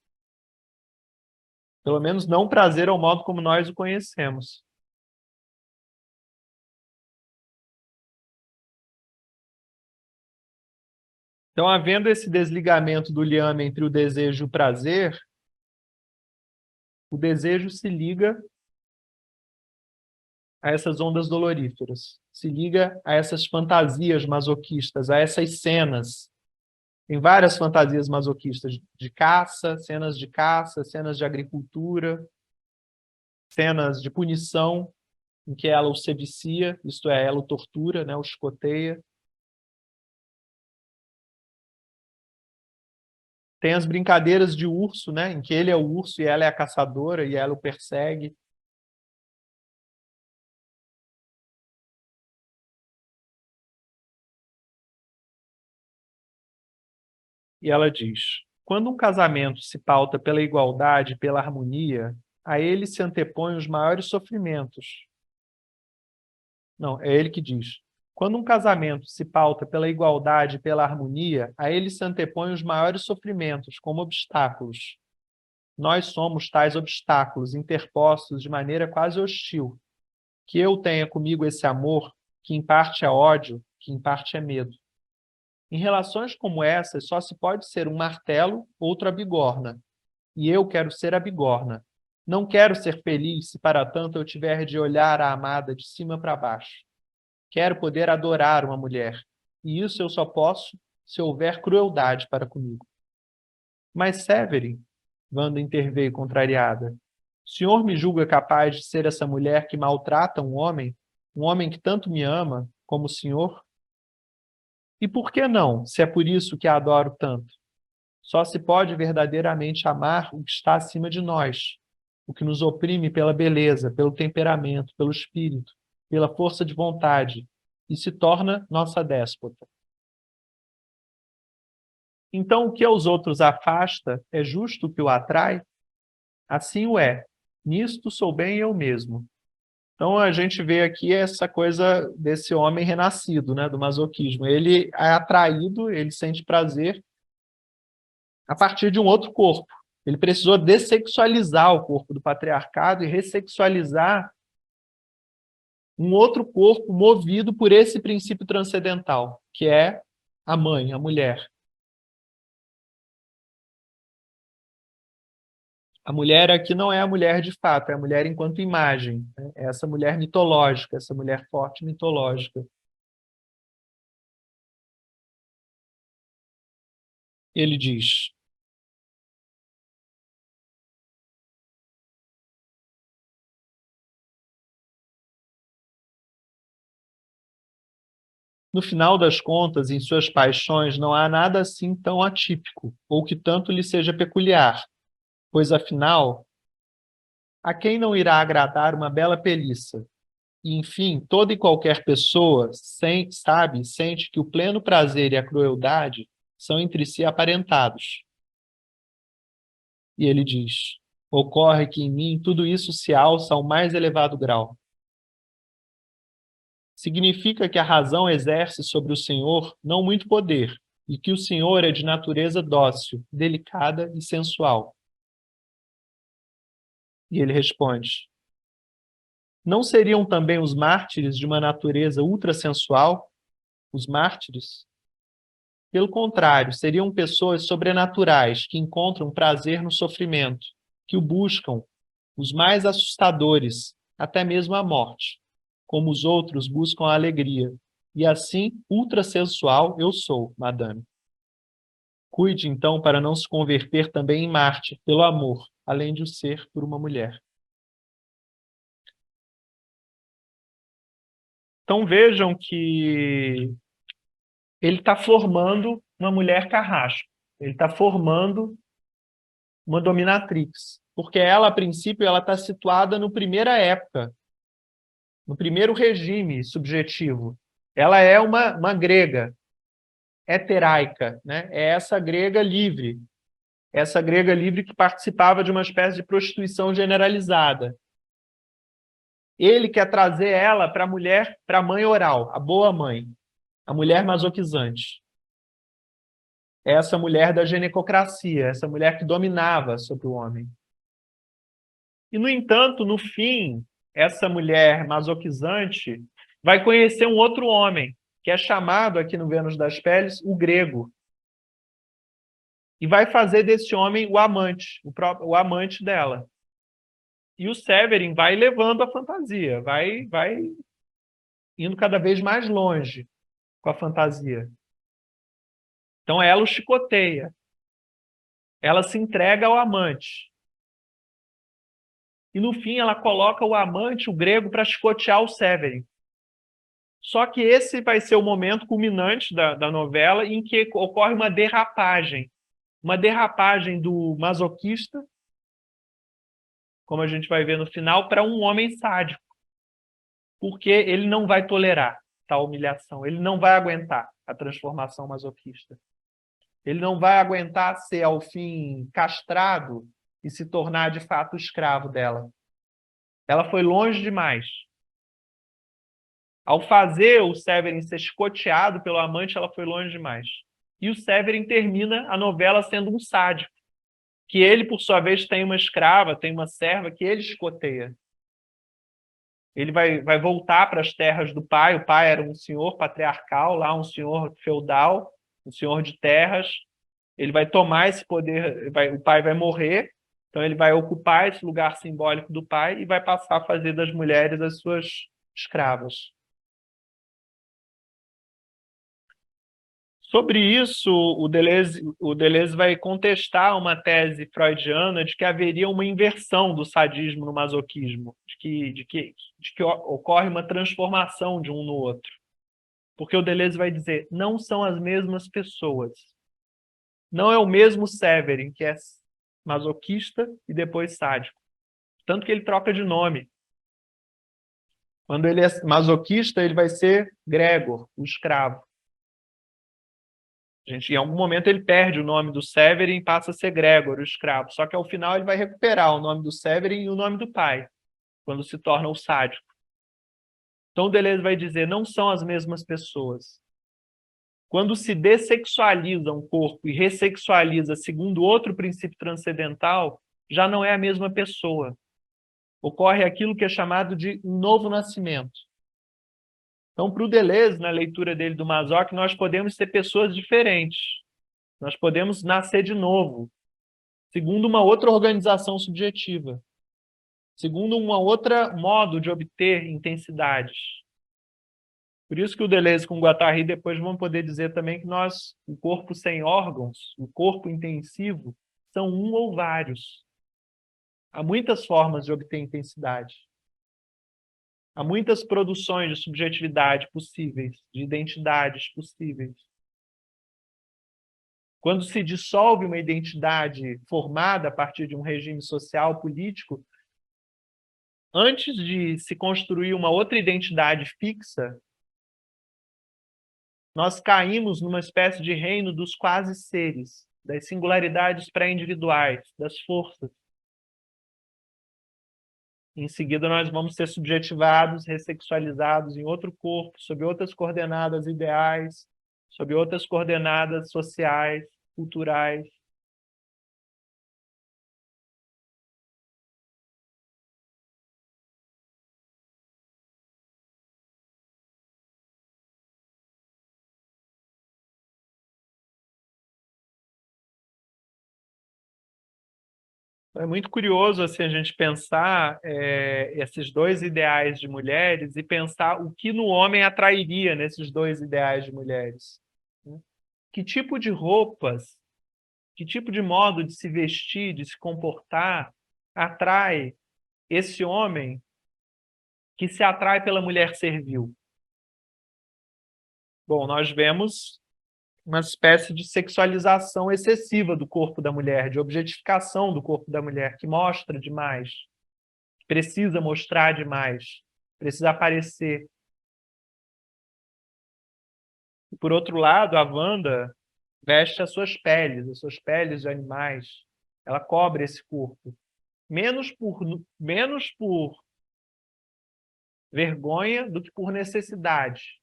Pelo menos não prazer ao modo como nós o conhecemos. Então, havendo esse desligamento do liame entre o desejo e o prazer, o desejo se liga a essas ondas doloríferas, se liga a essas fantasias masoquistas, a essas cenas. Tem várias fantasias masoquistas de caça, cenas de agricultura, cenas de punição, em que ela o sevicia, isto é, ela o tortura, né, o chicoteia. Tem as brincadeiras de urso, né, em que ele é o urso e ela é a caçadora e ela o persegue. E ela diz: quando um casamento se pauta pela igualdade e pela harmonia, a ele se antepõem os maiores sofrimentos. Não, é ele que diz. Quando um casamento se pauta pela igualdade e pela harmonia, a ele se antepõem os maiores sofrimentos, como obstáculos. Nós somos tais obstáculos, interpostos de maneira quase hostil. Que eu tenha comigo esse amor, que em parte é ódio, que em parte é medo. Em relações como essas, só se pode ser um martelo, outro a bigorna. E eu quero ser a bigorna. Não quero ser feliz se para tanto eu tiver de olhar a amada de cima para baixo. Quero poder adorar uma mulher. E isso eu só posso se houver crueldade para comigo. Mas Severin, Wanda interveio contrariada, o senhor me julga capaz de ser essa mulher que maltrata um homem que tanto me ama, como o senhor? E por que não, se é por isso que a adoro tanto? Só se pode verdadeiramente amar o que está acima de nós, o que nos oprime pela beleza, pelo temperamento, pelo espírito, pela força de vontade, e se torna nossa déspota. Então, o que aos outros afasta é justo o que o atrai? Assim o é. Nisto sou bem eu mesmo. Então, a gente vê aqui essa coisa desse homem renascido, né, do masoquismo. Ele é atraído, ele sente prazer a partir de um outro corpo. Ele precisou dessexualizar o corpo do patriarcado e ressexualizar um outro corpo movido por esse princípio transcendental, que é a mãe, a mulher. A mulher aqui não é a mulher de fato, é a mulher enquanto imagem, né? É essa mulher mitológica, essa mulher forte mitológica. Ele diz: no final das contas, em suas paixões, não há nada assim tão atípico, ou que tanto lhe seja peculiar, pois, afinal, a quem não irá agradar uma bela peliça? E, enfim, toda e qualquer pessoa sente que o pleno prazer e a crueldade são entre si aparentados. E ele diz: ocorre que em mim tudo isso se alça ao mais elevado grau. Significa que a razão exerce sobre o Senhor não muito poder, e que o Senhor é de natureza dócil, delicada e sensual. E ele responde: não seriam também os mártires de uma natureza ultrassensual? Os mártires? Pelo contrário, seriam pessoas sobrenaturais que encontram prazer no sofrimento, que o buscam, os mais assustadores, até mesmo a morte, como os outros buscam a alegria. E assim, ultrassensual eu sou, madame. Cuide, então, para não se converter também em Marte, pelo amor, além de o ser por uma mulher. Então vejam que ele está formando uma mulher carrasco. Ele está formando uma dominatrix. Porque ela, a princípio, ela está situada no primeira época, no primeiro regime subjetivo. Ela é uma grega heteraica, né? É essa grega livre, essa grega livre que participava de uma espécie de prostituição generalizada. Ele quer trazer ela para a mulher, para a mãe oral, a boa mãe, a mulher masoquizante. Essa mulher da ginecocracia, essa mulher que dominava sobre o homem. E, no entanto, no fim, essa mulher masoquizante vai conhecer um outro homem, que é chamado aqui no Vênus das Peles, o grego. E vai fazer desse homem o amante, o amante dela. E o Severin vai levando a fantasia, vai indo cada vez mais longe com a fantasia. Então ela o chicoteia. Ela se entrega ao amante. E no fim ela coloca o amante, o grego, para chicotear o Severin. Só que esse vai ser o momento culminante da novela em que ocorre uma derrapagem. Uma derrapagem do masoquista, como a gente vai ver no final, para um homem sádico. Porque ele não vai tolerar tal humilhação, ele não vai aguentar a transformação masoquista. Ele não vai aguentar ser, ao fim, castrado e se tornar, de fato, escravo dela. Ela foi longe demais. Ao fazer o Severin ser chicoteado pelo amante, ela foi longe demais. E o Severin termina a novela sendo um sádico, que ele, por sua vez, tem uma escrava, tem uma serva que ele chicoteia. Ele vai voltar para as terras do pai. O pai era um senhor patriarcal, lá um senhor feudal, um senhor de terras. Ele vai tomar esse poder, o pai vai morrer, então ele vai ocupar esse lugar simbólico do pai e vai passar a fazer das mulheres as suas escravas. Sobre isso, o Deleuze vai contestar uma tese freudiana de que haveria uma inversão do sadismo no masoquismo, de que ocorre uma transformação de um no outro. Porque o Deleuze vai dizer, não são as mesmas pessoas. Não é o mesmo Severin, que é masoquista e depois sádico. Tanto que ele troca de nome. Quando ele é masoquista, ele vai ser Gregor, o escravo. Em algum momento ele perde o nome do Severin e passa a ser Gregor, o escravo. Só que ao final ele vai recuperar o nome do Severin e o nome do pai, quando se torna o sádico. Então Deleuze vai dizer, não são as mesmas pessoas. Quando se dessexualiza um corpo e ressexualiza segundo outro princípio transcendental, já não é a mesma pessoa. Ocorre aquilo que é chamado de um novo nascimento. Então, para o Deleuze, na leitura dele do Mazoc, nós podemos ser pessoas diferentes. Nós podemos nascer de novo, segundo uma outra organização subjetiva, segundo um outro modo de obter intensidades. Por isso que o Deleuze com o Guattari depois vão poder dizer também que nós, o corpo sem órgãos, o corpo intensivo, são um ou vários. Há muitas formas de obter intensidade. Há muitas produções de subjetividade possíveis, de identidades possíveis. Quando se dissolve uma identidade formada a partir de um regime social, político, antes de se construir uma outra identidade fixa, nós caímos numa espécie de reino dos quase seres, das singularidades pré-individuais, das forças. Em seguida, nós vamos ser subjetivados, ressexualizados em outro corpo, sob outras coordenadas ideais, sob outras coordenadas sociais, culturais. É muito curioso assim, a gente pensar esses dois ideais de mulheres e pensar o que no homem atrairia nesses dois ideais de mulheres. Né? Que tipo de roupas, que tipo de modo de se vestir, de se comportar, atrai esse homem que se atrai pela mulher servil? Bom, nós vemos uma espécie de sexualização excessiva do corpo da mulher, de objetificação do corpo da mulher, que mostra demais, precisa mostrar demais, precisa aparecer. E, por outro lado, a Wanda veste as suas peles de animais. Ela cobre esse corpo. Menos por vergonha do que por necessidade.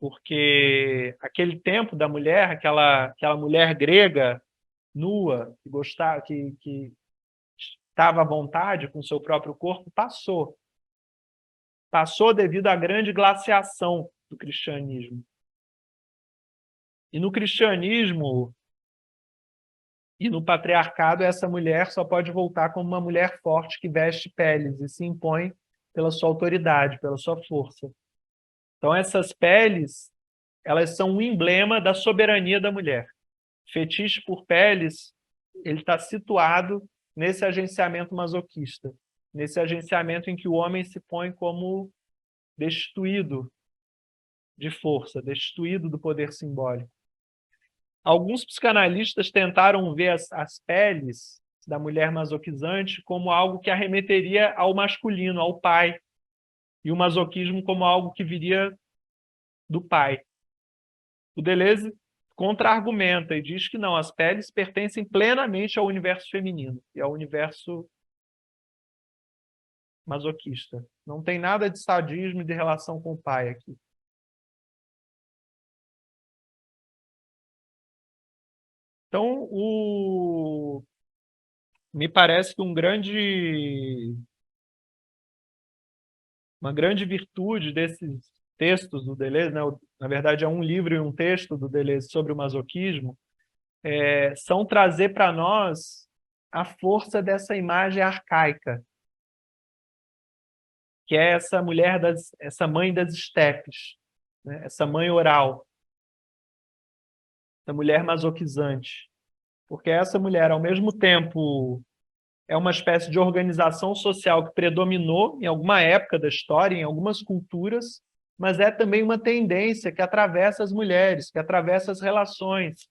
Porque aquele tempo da mulher, aquela mulher grega, nua, que gostava, que estava à vontade com o seu próprio corpo, passou. Passou devido à grande glaciação do cristianismo. E no cristianismo e no patriarcado, essa mulher só pode voltar como uma mulher forte que veste peles e se impõe pela sua autoridade, pela sua força. Então, essas peles, elas são um emblema da soberania da mulher. Fetiche por peles, ele está situado nesse agenciamento masoquista, nesse agenciamento em que o homem se põe como destituído de força, destituído do poder simbólico. Alguns psicanalistas tentaram ver as peles da mulher masoquizante como algo que arremeteria ao masculino, ao pai, e o masoquismo como algo que viria do pai. O Deleuze contra-argumenta e diz que não, as peles pertencem plenamente ao universo feminino e ao universo masoquista. Não tem nada de sadismo e de relação com o pai aqui. Então, me parece que uma grande virtude desses textos do Deleuze, né? Na verdade é um livro e um texto do Deleuze sobre o masoquismo, são trazer para nós a força dessa imagem arcaica, que é essa mulher, essa mãe das estepes, né? Essa mãe oral, essa mulher masoquizante. Porque essa mulher, ao mesmo tempo, é uma espécie de organização social que predominou em alguma época da história, em algumas culturas, mas é também uma tendência que atravessa as mulheres, que atravessa as relações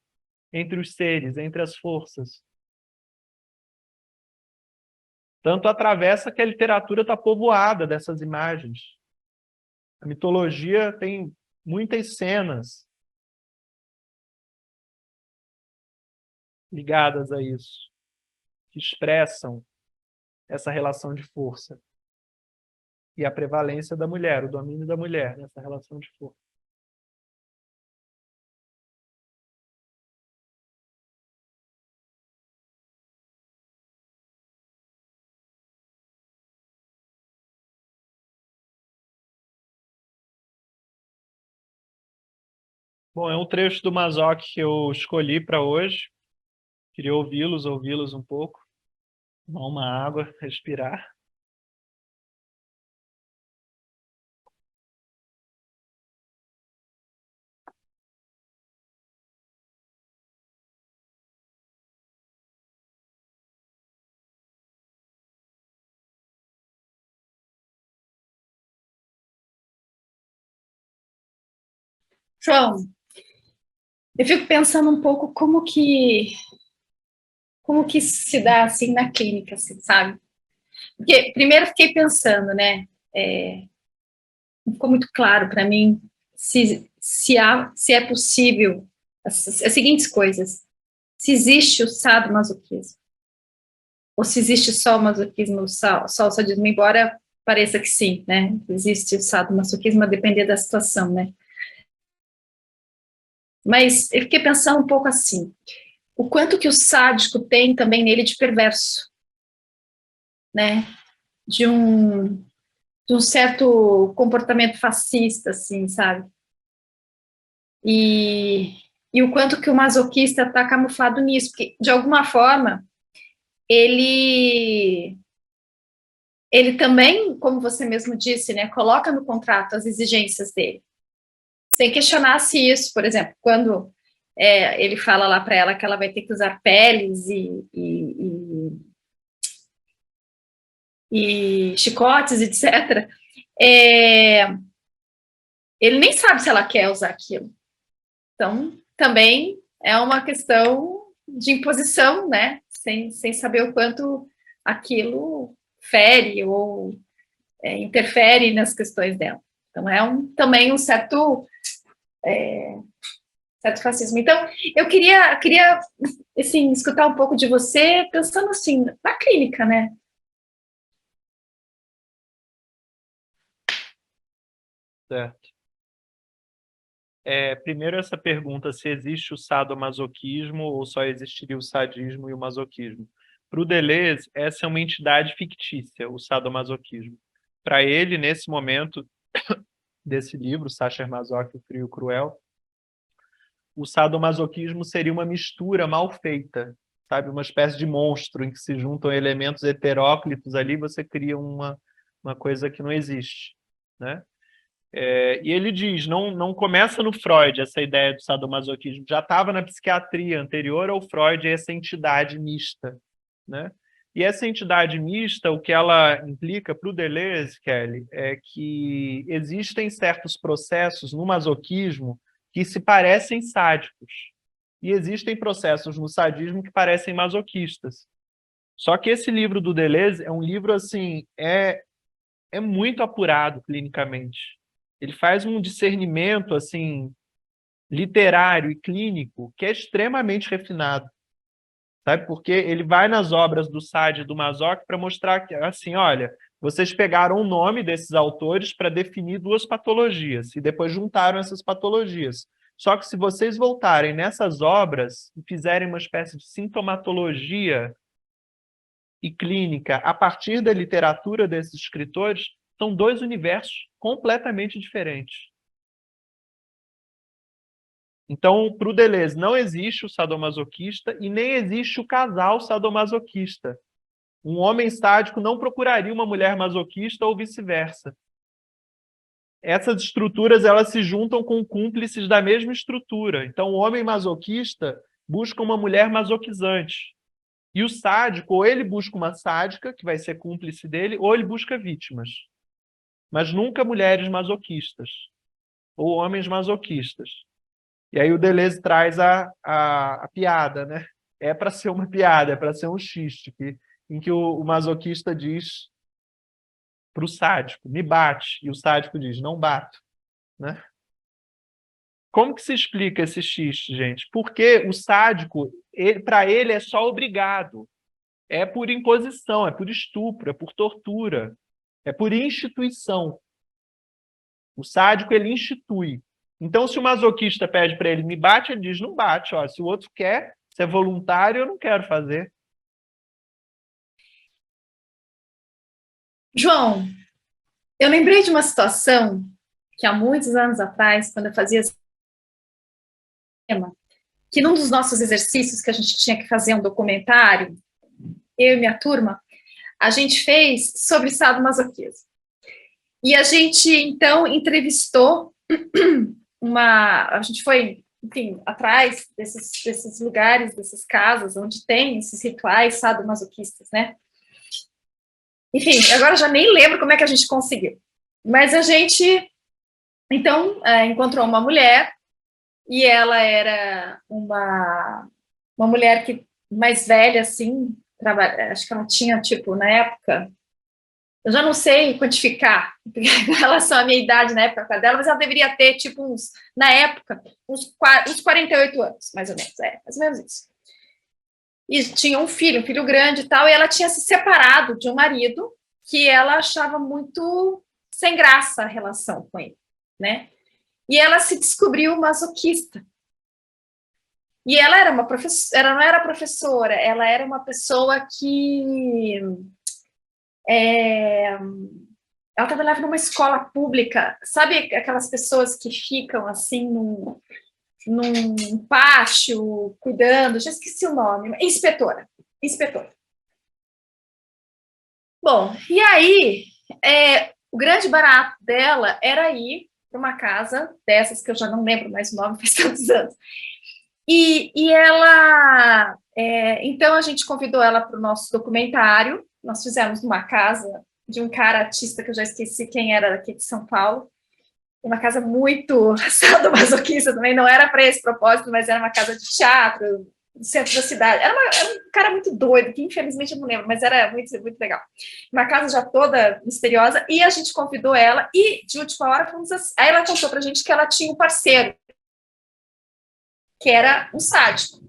entre os seres, entre as forças. Tanto atravessa que a literatura está povoada dessas imagens. A mitologia tem muitas cenas ligadas a isso, que expressam essa relação de força e a prevalência da mulher, o domínio da mulher nessa relação de força. Bom, é um trecho do Mazoc que eu escolhi para hoje. Queria ouvi-los um pouco, tomar uma água, respirar. João, eu fico pensando um pouco como que isso se dá assim na clínica, assim, sabe? Porque primeiro eu fiquei pensando, né? Não ficou muito claro para mim se é possível as seguintes coisas: se existe o sadomasoquismo ou se existe só o masoquismo, só o sadismo, embora pareça que sim, né? Existe o sadomasoquismo a depender da situação, né? Mas eu fiquei pensando um pouco assim, o quanto que o sádico tem também nele de perverso, né? De um, de um certo comportamento fascista, assim, sabe? E, e o quanto que o masoquista está camuflado nisso, porque, de alguma forma, ele, ele também, como você mesmo disse, né, coloca no contrato as exigências dele, sem questionar se isso, por exemplo, quando ele fala lá para ela que ela vai ter que usar peles e chicotes, etc., ele nem sabe se ela quer usar aquilo. Então, também é uma questão de imposição, né? Sem saber o quanto aquilo fere ou interfere nas questões dela. Então, também um certo certo racismo. Então, eu queria assim, escutar um pouco de você, pensando assim, na clínica, né? Certo. Primeiro, essa pergunta, se existe o sadomasoquismo ou só existiria o sadismo e o masoquismo. Para o Deleuze, essa é uma entidade fictícia, o sadomasoquismo. Para ele, nesse momento desse livro, Sacher Masoch, O Frio e o Cruel, o sadomasoquismo seria uma mistura mal feita, sabe? Uma espécie de monstro em que se juntam elementos heteróclitos ali, você cria uma coisa que não existe, né? E ele diz, não começa no Freud essa ideia do sadomasoquismo, já estava na psiquiatria anterior ao Freud, essa entidade mista, né? E essa entidade mista, o que ela implica para o Deleuze, Kelly, é que existem certos processos no masoquismo que se parecem sádicos, e existem processos no sadismo que parecem masoquistas. Só que esse livro do Deleuze é um livro, assim, é muito apurado clinicamente. Ele faz um discernimento assim literário e clínico que é extremamente refinado, sabe? Porque ele vai nas obras do Sade e do Masoch para mostrar que assim, olha, vocês pegaram o nome desses autores para definir duas patologias e depois juntaram essas patologias. Só que se vocês voltarem nessas obras e fizerem uma espécie de sintomatologia e clínica a partir da literatura desses escritores, são dois universos completamente diferentes. Então, para o Deleuze, não existe o sadomasoquista e nem existe o casal sadomasoquista. Um homem sádico não procuraria uma mulher masoquista ou vice-versa. Essas estruturas elas se juntam com cúmplices da mesma estrutura. Então, o homem masoquista busca uma mulher masoquizante. E o sádico, ou ele busca uma sádica, que vai ser cúmplice dele, ou ele busca vítimas. Mas nunca mulheres masoquistas, ou homens masoquistas. E aí o Deleuze traz a piada, né? É para ser uma piada, é para ser um xiste, em que o masoquista diz para o sádico, me bate, e o sádico diz, não bato, né? Como que se explica esse xiste, gente? Porque o sádico, para ele é só obrigado, é por imposição, é por estupro, é por tortura, é por instituição. O sádico, ele institui. Então, se o masoquista pede para ele, me bate, ele diz, não bate. Ó, se o outro quer, se é voluntário, eu não quero fazer. João, eu lembrei de uma situação que há muitos anos atrás, quando eu fazia cinema, que num dos nossos exercícios que a gente tinha que fazer um documentário, eu e minha turma, a gente fez sobre sadomasoquismo. E a gente, então, entrevistou a gente foi, enfim, atrás desses lugares, dessas casas, onde tem esses rituais sadomasoquistas, né? Enfim, agora já nem lembro como é que a gente conseguiu. Mas a gente, então, encontrou uma mulher, e ela era uma mulher que mais velha, assim, acho que ela tinha, tipo, na época, eu já não sei quantificar em relação à minha idade na época dela, mas ela deveria ter, tipo, na época, uns 48 anos, mais ou menos, mais ou menos isso. E tinha um filho grande e tal, e ela tinha se separado de um marido que ela achava muito sem graça a relação com ele, né? E ela se descobriu masoquista. E ela era uma professora, ela não era professora, ela era uma pessoa que ela trabalhava numa escola pública, sabe aquelas pessoas que ficam assim num pátio cuidando, já esqueci o nome, inspetora. Bom, e aí o grande barato dela era ir para uma casa dessas que eu já não lembro mais o nome, faz tantos anos. E ela, então a gente convidou ela para o nosso documentário. Nós fizemos numa casa de um cara artista que eu já esqueci quem era, daqui de São Paulo. Uma casa muito sadomasoquista também, não era para esse propósito, mas era uma casa de teatro, no centro da cidade. Era um cara muito doido, que infelizmente eu não lembro, mas era muito, muito legal. Uma casa já toda misteriosa, e a gente convidou ela, e de última hora, aí ela contou para a gente que ela tinha um parceiro que era um sádico.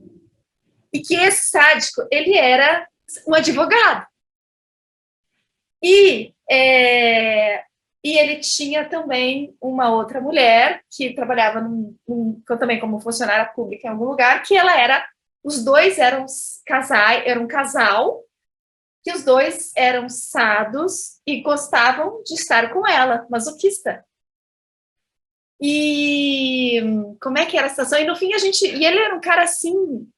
E que esse sádico, ele era um advogado. E ele tinha também uma outra mulher que trabalhava também como funcionária pública em algum lugar, que os dois eram um casal, que os dois eram sados e gostavam de estar com ela, masoquista. E como é que era a situação? E no fim e ele era um cara assim.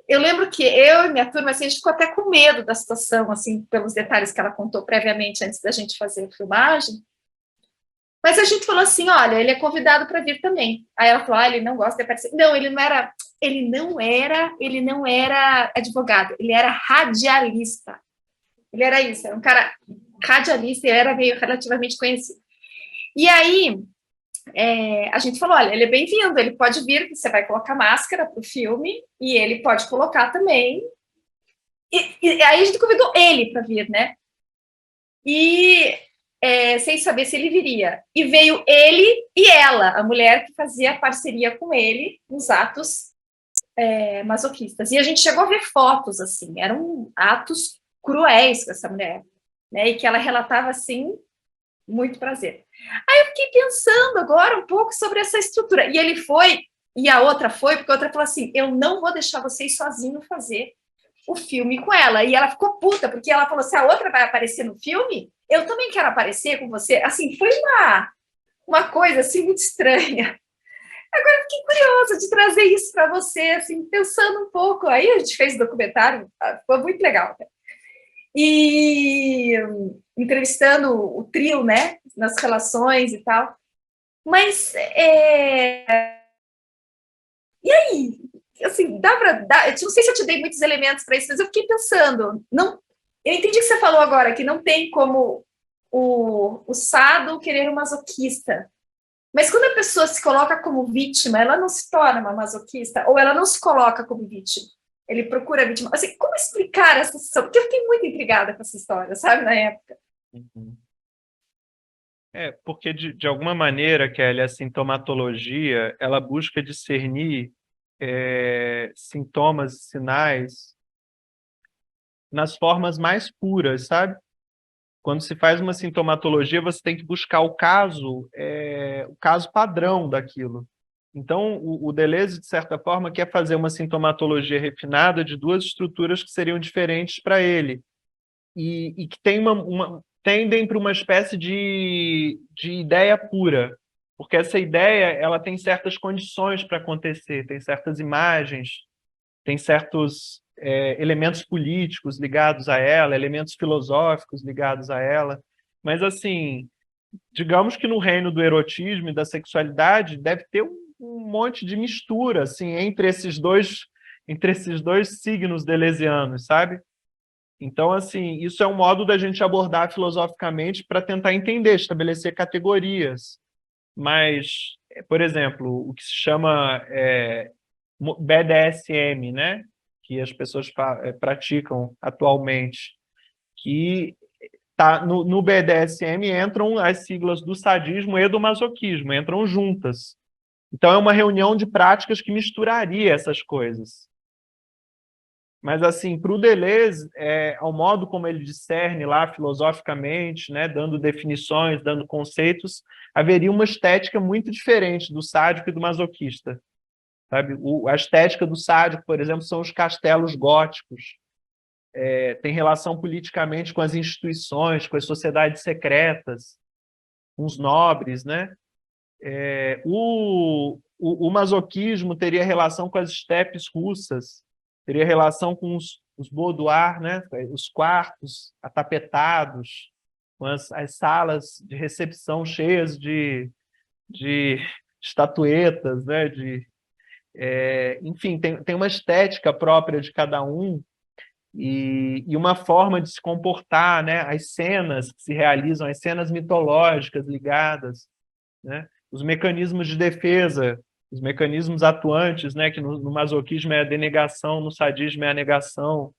Eu lembro que eu e minha turma, assim, a gente ficou até com medo da situação, assim, pelos detalhes que ela contou previamente antes da gente fazer a filmagem. Mas a gente falou assim, olha, ele é convidado para vir também. Aí ela falou, ele não gosta de aparecer. Não, ele não era advogado, ele era radialista. Ele era isso, era um cara radialista e era meio relativamente conhecido. E aí a gente falou, olha, ele é bem-vindo, ele pode vir, você vai colocar máscara para o filme, e ele pode colocar também. E aí a gente convidou ele para vir, né? E sem saber se ele viria. E veio ele e ela, a mulher que fazia parceria com ele nos atos masoquistas. E a gente chegou a ver fotos, assim, eram atos cruéis com essa mulher, né? E que ela relatava, assim, muito prazer. Aí eu fiquei pensando agora um pouco sobre essa estrutura. E ele foi, e a outra foi, porque a outra falou assim, eu não vou deixar vocês sozinhos fazer o filme com ela. E ela ficou puta, porque ela falou, se a outra vai aparecer no filme, eu também quero aparecer com você. Assim, foi uma coisa, assim, muito estranha. Agora, eu fiquei curiosa de trazer isso para você, assim, pensando um pouco. Aí a gente fez o documentário, foi muito legal. E entrevistando o trio, né, nas relações e tal. Mas, e aí? Assim, dá para dar... Eu não sei se eu te dei muitos elementos para isso, mas eu fiquei pensando. Não, eu entendi que você falou agora, que não tem como o sado querer um masoquista. Mas quando a pessoa se coloca como vítima, ela não se torna uma masoquista, ou ela não se coloca como vítima. Ele procura a vítima. Assim, como explicar essa situação? Porque eu fiquei muito intrigada com essa história, sabe, na época. Uhum. Porque de alguma maneira, Kelly, a sintomatologia, ela busca discernir sintomas e sinais nas formas mais puras, sabe? Quando se faz uma sintomatologia, você tem que buscar o caso padrão daquilo. Então, o Deleuze, de certa forma, quer fazer uma sintomatologia refinada de duas estruturas que seriam diferentes para ele, e que tendem para uma espécie de ideia pura, porque essa ideia ela tem certas condições para acontecer, tem certas imagens, tem certos elementos políticos ligados a ela, elementos filosóficos ligados a ela, mas assim, digamos que no reino do erotismo e da sexualidade deve ter um monte de mistura assim entre esses dois signos deleuzianos, sabe? Então, assim, isso é um modo da gente abordar filosoficamente para tentar entender, estabelecer categorias. Mas, por exemplo, o que se chama BDSM, né? Que as pessoas praticam atualmente, que no BDSM entram as siglas do sadismo e do masoquismo, entram juntas. Então, é uma reunião de práticas que misturaria essas coisas. Mas, assim, para o Deleuze, ao modo como ele discerne lá filosoficamente, né, dando definições, dando conceitos, haveria uma estética muito diferente do sádico e do masoquista. Sabe? A estética do sádico, por exemplo, são os castelos góticos. Tem relação politicamente com as instituições, com as sociedades secretas, com os nobres, né? O masoquismo teria relação com as estepes russas, teria relação com os boudoirs, né? Os quartos atapetados, com as salas de recepção cheias de estatuetas, né? Enfim, tem uma estética própria de cada um e uma forma de se comportar, né? As cenas que se realizam, as cenas mitológicas ligadas, né? Os mecanismos de defesa, os mecanismos atuantes, né? Que no masoquismo é a denegação, no sadismo é a negação.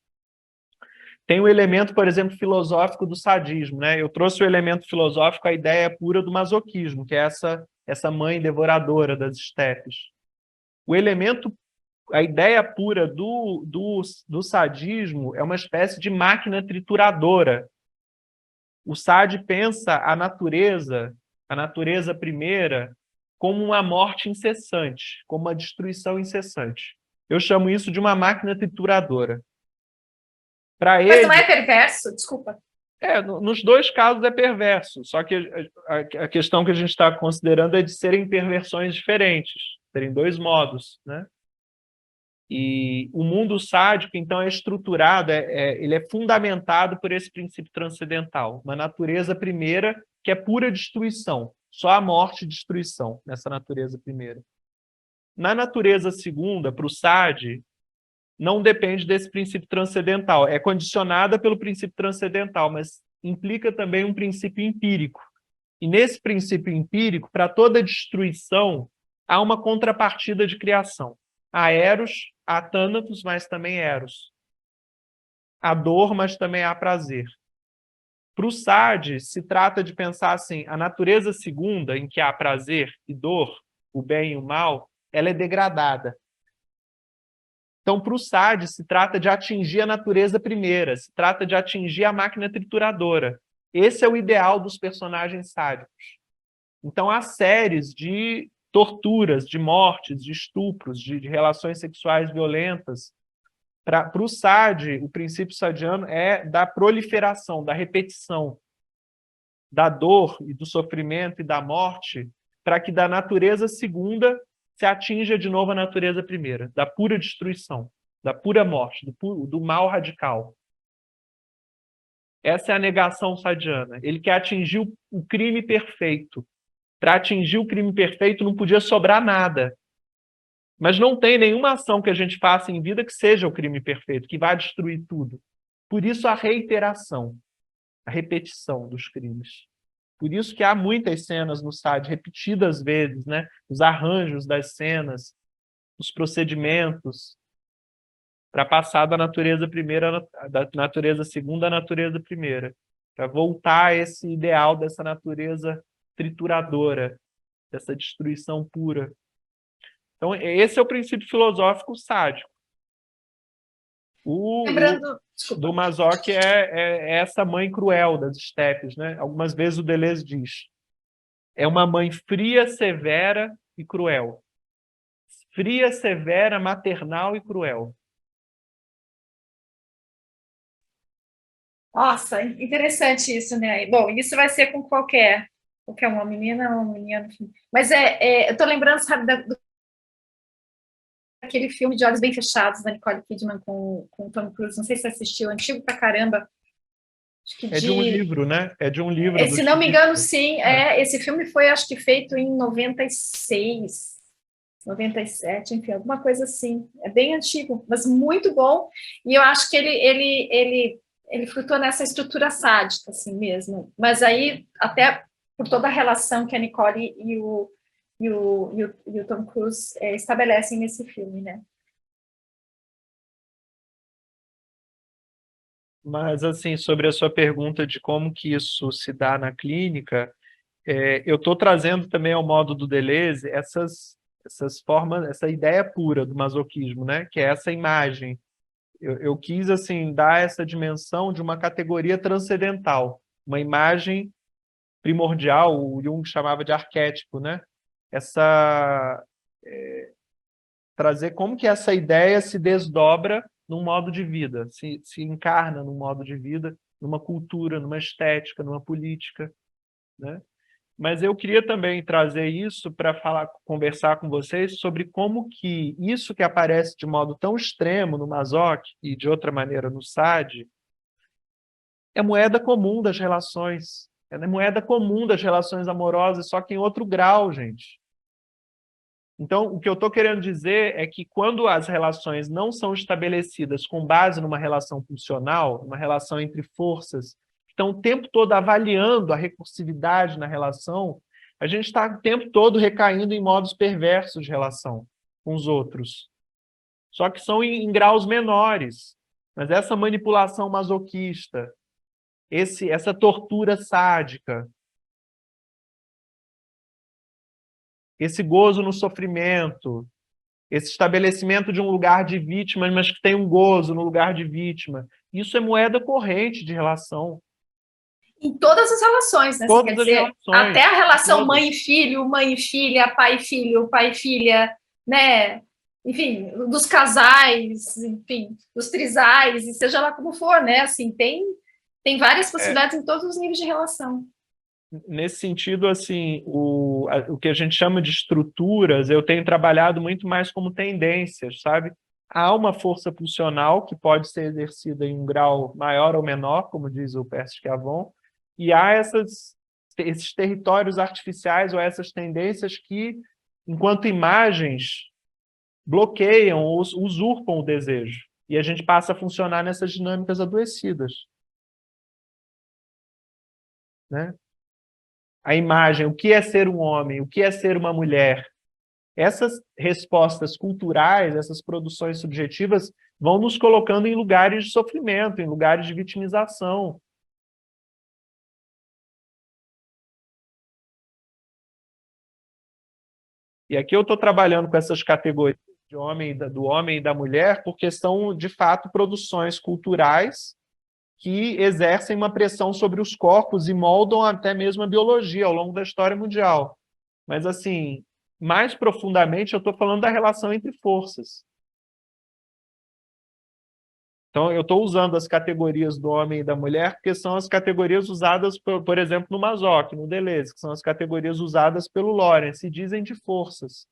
Tem o elemento, por exemplo, filosófico do sadismo, né? Eu trouxe o elemento filosófico, a ideia pura do masoquismo, que é essa mãe devoradora das estepes. O elemento, a ideia pura do sadismo é uma espécie de máquina trituradora. O Sade pensa a natureza primeira, como uma morte incessante, como uma destruição incessante. Eu chamo isso de uma máquina trituradora. Para Mas não ele, é perverso? Desculpa. nos dois casos é perverso, só que a questão que a gente está considerando é de serem perversões diferentes, terem dois modos, né? E o mundo sádico, então, é estruturado, ele é fundamentado por esse princípio transcendental, uma natureza primeira que é pura destruição, só a morte e destruição nessa natureza primeira. Na natureza segunda, para o Sade, não depende desse princípio transcendental, é condicionada pelo princípio transcendental, mas implica também um princípio empírico. E nesse princípio empírico, para toda destruição, há uma contrapartida de criação. Há Eros, há Thanatos, mas também Eros. Há dor, mas também há prazer. Para o Sade, se trata de pensar assim, a natureza segunda, em que há prazer e dor, o bem e o mal, ela é degradada. Então, para o Sade, se trata de atingir a natureza primeira, se trata de atingir a máquina trituradora. Esse é o ideal dos personagens sádicos. Então, há séries de torturas, de mortes, de estupros, de relações sexuais violentas. Para o Sade, o princípio sadiano é da proliferação, da repetição, da dor e do sofrimento e da morte, para que da natureza segunda se atinja de novo a natureza primeira, da pura destruição, da pura morte, do mal radical. Essa é a negação sadiana. Ele quer atingir o crime perfeito. Para atingir o crime perfeito não podia sobrar nada. Mas não tem nenhuma ação que a gente faça em vida que seja o crime perfeito, que vá destruir tudo. Por isso a reiteração, a repetição dos crimes. Por isso que há muitas cenas no Sade, repetidas vezes, né? Os arranjos das cenas, os procedimentos, para passar da natureza primeira, da natureza segunda à natureza primeira, para voltar a esse ideal dessa natureza trituradora, dessa destruição pura. Então, esse é o princípio filosófico sádico. Lembrando, Do desculpa. Mazoch é essa mãe cruel das estepes, né? Algumas vezes o Deleuze diz. É uma mãe fria, severa e cruel. Fria, severa, maternal e cruel. Nossa, interessante isso, né? Bom, isso vai ser com qualquer uma menina ou um menino, enfim. Mas eu tô lembrando, sabe, daquele filme de Olhos Bem Fechados, da Nicole Kidman com o Tom Cruise. Não sei se você assistiu, antigo pra caramba. Acho que É de um livro, né? É de um livro do se não me engano, Chico. sim. Esse filme foi, acho que, feito em 96, 97, enfim, alguma coisa assim. É bem antigo, mas muito bom. E eu acho que ele flutuou nessa estrutura sádica, assim mesmo. Mas aí, até por toda a relação que a Nicole e o Tom Cruise estabelecem nesse filme, né? Mas, assim, sobre a sua pergunta de como que isso se dá na clínica, eu estou trazendo também ao modo do Deleuze essas formas, essa ideia pura do masoquismo, né? Que é essa imagem. Eu quis, assim, dar essa dimensão de uma categoria transcendental, uma imagem primordial, o Jung chamava de arquétipo, né? Essa, trazer como que essa ideia se desdobra num modo de vida, se encarna num modo de vida, numa cultura, numa estética, numa política, né? Mas eu queria também trazer isso para conversar com vocês sobre como que isso que aparece de modo tão extremo no Mazoch e de outra maneira no Sade é moeda comum das relações. É moeda comum das relações amorosas, só que em outro grau, gente. Então, o que eu estou querendo dizer é que quando as relações não são estabelecidas com base numa relação funcional, uma relação entre forças, que estão o tempo todo avaliando a recursividade na relação, a gente está o tempo todo recaindo em modos perversos de relação com os outros. Só que são em graus menores. Mas essa manipulação masoquista, essa tortura sádica, esse gozo no sofrimento, esse estabelecimento de um lugar de vítima, mas que tem um gozo no lugar de vítima. Isso é moeda corrente de relação. Em todas as relações, né? Você quer Todas as dizer, relações. até a relação Todas. mãe e filha, pai e filha, né? Enfim, dos casais, enfim, dos trisais, e seja lá como for, né? Assim, tem várias possibilidades em todos os níveis de relação. Nesse sentido, assim, o que a gente chama de estruturas, eu tenho trabalhado muito mais como tendências, sabe? Há uma força pulsional que pode ser exercida em um grau maior ou menor, como diz o Percy Schiavon, e há esses territórios artificiais ou essas tendências que, enquanto imagens, bloqueiam ou usurpam o desejo. E a gente passa a funcionar nessas dinâmicas adoecidas, né? A imagem, o que é ser um homem, o que é ser uma mulher. Essas respostas culturais, essas produções subjetivas, vão nos colocando em lugares de sofrimento, em lugares de vitimização. E aqui eu estou trabalhando com essas categorias de do homem e da mulher, porque são, de fato, produções culturais que exercem uma pressão sobre os corpos e moldam até mesmo a biologia ao longo da história mundial. Mas, assim, mais profundamente, eu estou falando da relação entre forças. Então, eu estou usando as categorias do homem e da mulher, porque são as categorias usadas, por exemplo, no Mazoc, no Deleuze, que são as categorias usadas pelo Lawrence, e dizem de forças.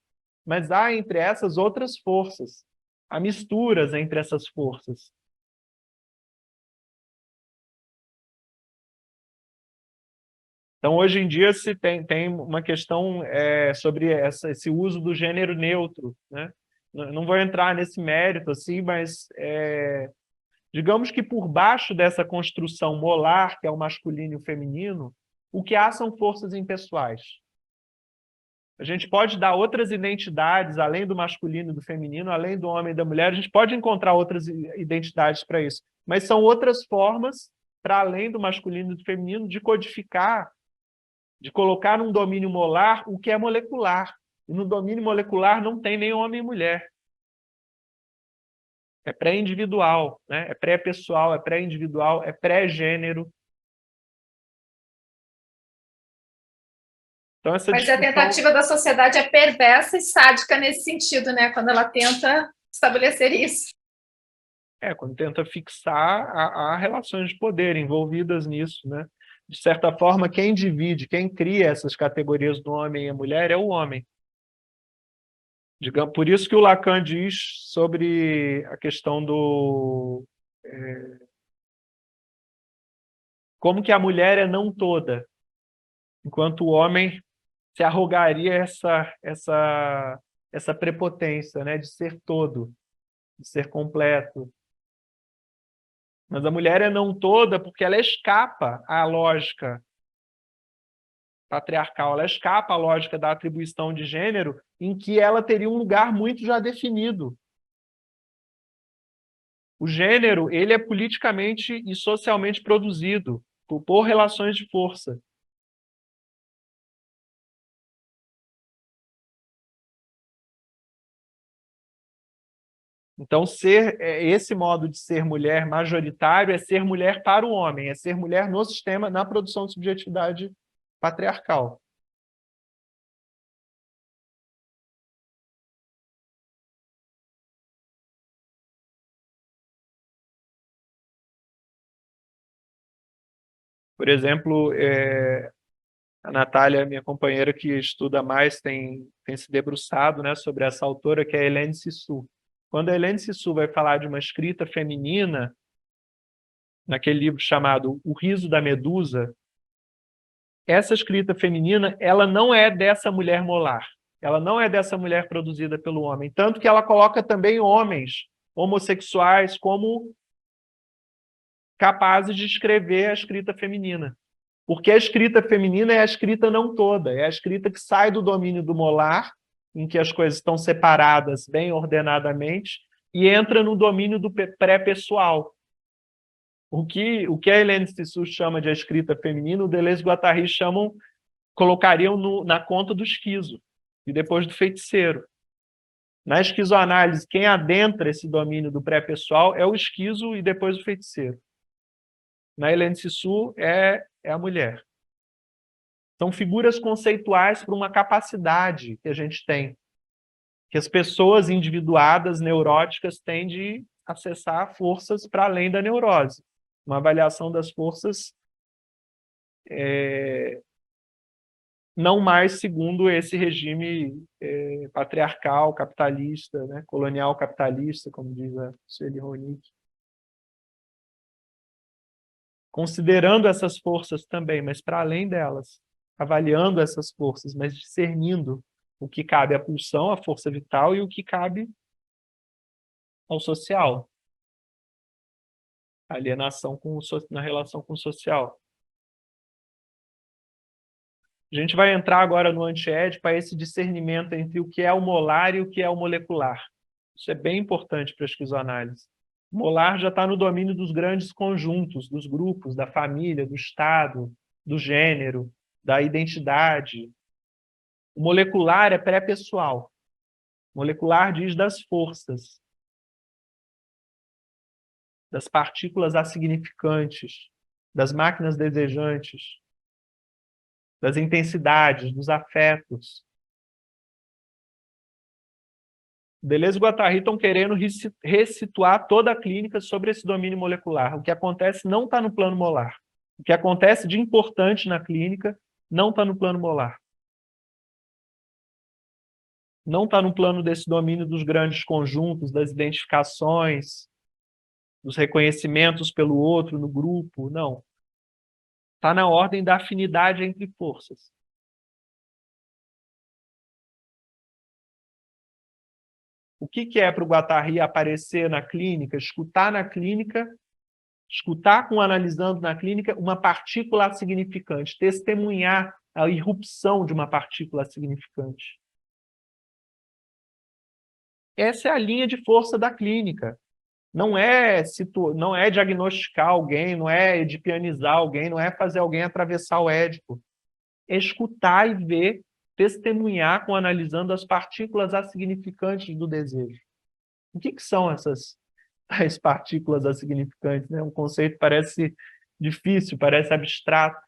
Mas há entre essas outras forças. Há misturas entre essas forças. Então, hoje em dia, se tem uma questão sobre esse uso do gênero neutro, né? Não vou entrar nesse mérito, assim, mas digamos que por baixo dessa construção molar, que é o masculino e o feminino, o que há são forças impessoais. A gente pode dar outras identidades, além do masculino e do feminino, além do homem e da mulher, a gente pode encontrar outras identidades para isso, mas são outras formas, para além do masculino e do feminino, de codificar, de colocar num domínio molar o que é molecular. E no domínio molecular não tem nem homem e mulher. É pré-individual, né? É pré-pessoal, é pré-individual, é pré-gênero. Então, essa Mas a discussão... tentativa da sociedade é perversa e sádica nesse sentido, né? Quando ela tenta estabelecer isso. Quando tenta fixar, há relações de poder envolvidas nisso, né? De certa forma, quem divide, quem cria essas categorias do homem e a mulher é o homem. Digamos, por isso que o Lacan diz sobre a questão do... como que a mulher é não toda, enquanto o homem se arrogaria essa prepotência, né, de ser todo, de ser completo. Mas a mulher é não toda porque ela escapa à lógica patriarcal, ela escapa à lógica da atribuição de gênero, em que ela teria um lugar muito já definido. O gênero, ele é politicamente e socialmente produzido por relações de força. Então, esse modo de ser mulher majoritário é ser mulher para o homem, é ser mulher no sistema, na produção de subjetividade patriarcal. Por exemplo, a Natália, minha companheira que estuda mais, tem se debruçado, né, sobre essa autora, que é a Hélène Cixous. Quando a Hélène Cixous vai falar de uma escrita feminina, naquele livro chamado O Riso da Medusa, essa escrita feminina, ela não é dessa mulher molar, ela não é dessa mulher produzida pelo homem, tanto que ela coloca também homens homossexuais como capazes de escrever a escrita feminina. Porque a escrita feminina é a escrita não toda, é a escrita que sai do domínio do molar, em que as coisas estão separadas bem ordenadamente, e entra no domínio do pré-pessoal. O que a Hélène Cixous chama de a escrita feminina, o Deleuze e Guattari colocariam na conta do esquizo, e depois do feiticeiro. Na esquizoanálise, quem adentra esse domínio do pré-pessoal é o esquizo e depois o feiticeiro. Na Hélène Cixous é a mulher. São figuras conceituais para uma capacidade que a gente tem, que as pessoas individuadas, neuróticas, têm de acessar forças para além da neurose. Uma avaliação das forças não mais segundo esse regime patriarcal, capitalista, né, colonial capitalista, como diz a Sueli Ronick. Considerando essas forças também, mas para além delas, avaliando essas forças, mas discernindo o que cabe à pulsão, à força vital, e o que cabe ao social, a alienação na relação com o social. A gente vai entrar agora no antiédipo, para esse discernimento entre o que é o molar e o que é o molecular. Isso é bem importante para a esquizoanálise. O molar já está no domínio dos grandes conjuntos, dos grupos, da família, do Estado, do gênero, da identidade. O molecular é pré-pessoal. O molecular diz das forças, das partículas assignificantes, das máquinas desejantes, das intensidades, dos afetos. Deleuze e Guattari estão querendo ressituar toda a clínica sobre esse domínio molecular. O que acontece não está no plano molar. O que acontece de importante na clínica não está no plano molar. Não está no plano desse domínio dos grandes conjuntos, das identificações, dos reconhecimentos pelo outro no grupo, não. Está na ordem da afinidade entre forças. O que é para o Guattari aparecer na clínica, escutar na clínica, escutar com analisando na clínica uma partícula significante, testemunhar a irrupção de uma partícula significante. Essa é a linha de força da clínica. Não é diagnosticar alguém, não é edipianizar alguém, não é fazer alguém atravessar o Édipo. É escutar e ver, testemunhar com analisando as partículas assignificantes do desejo. O que são essas as partículas assignificantes? Né? Um conceito parece difícil, parece abstrato.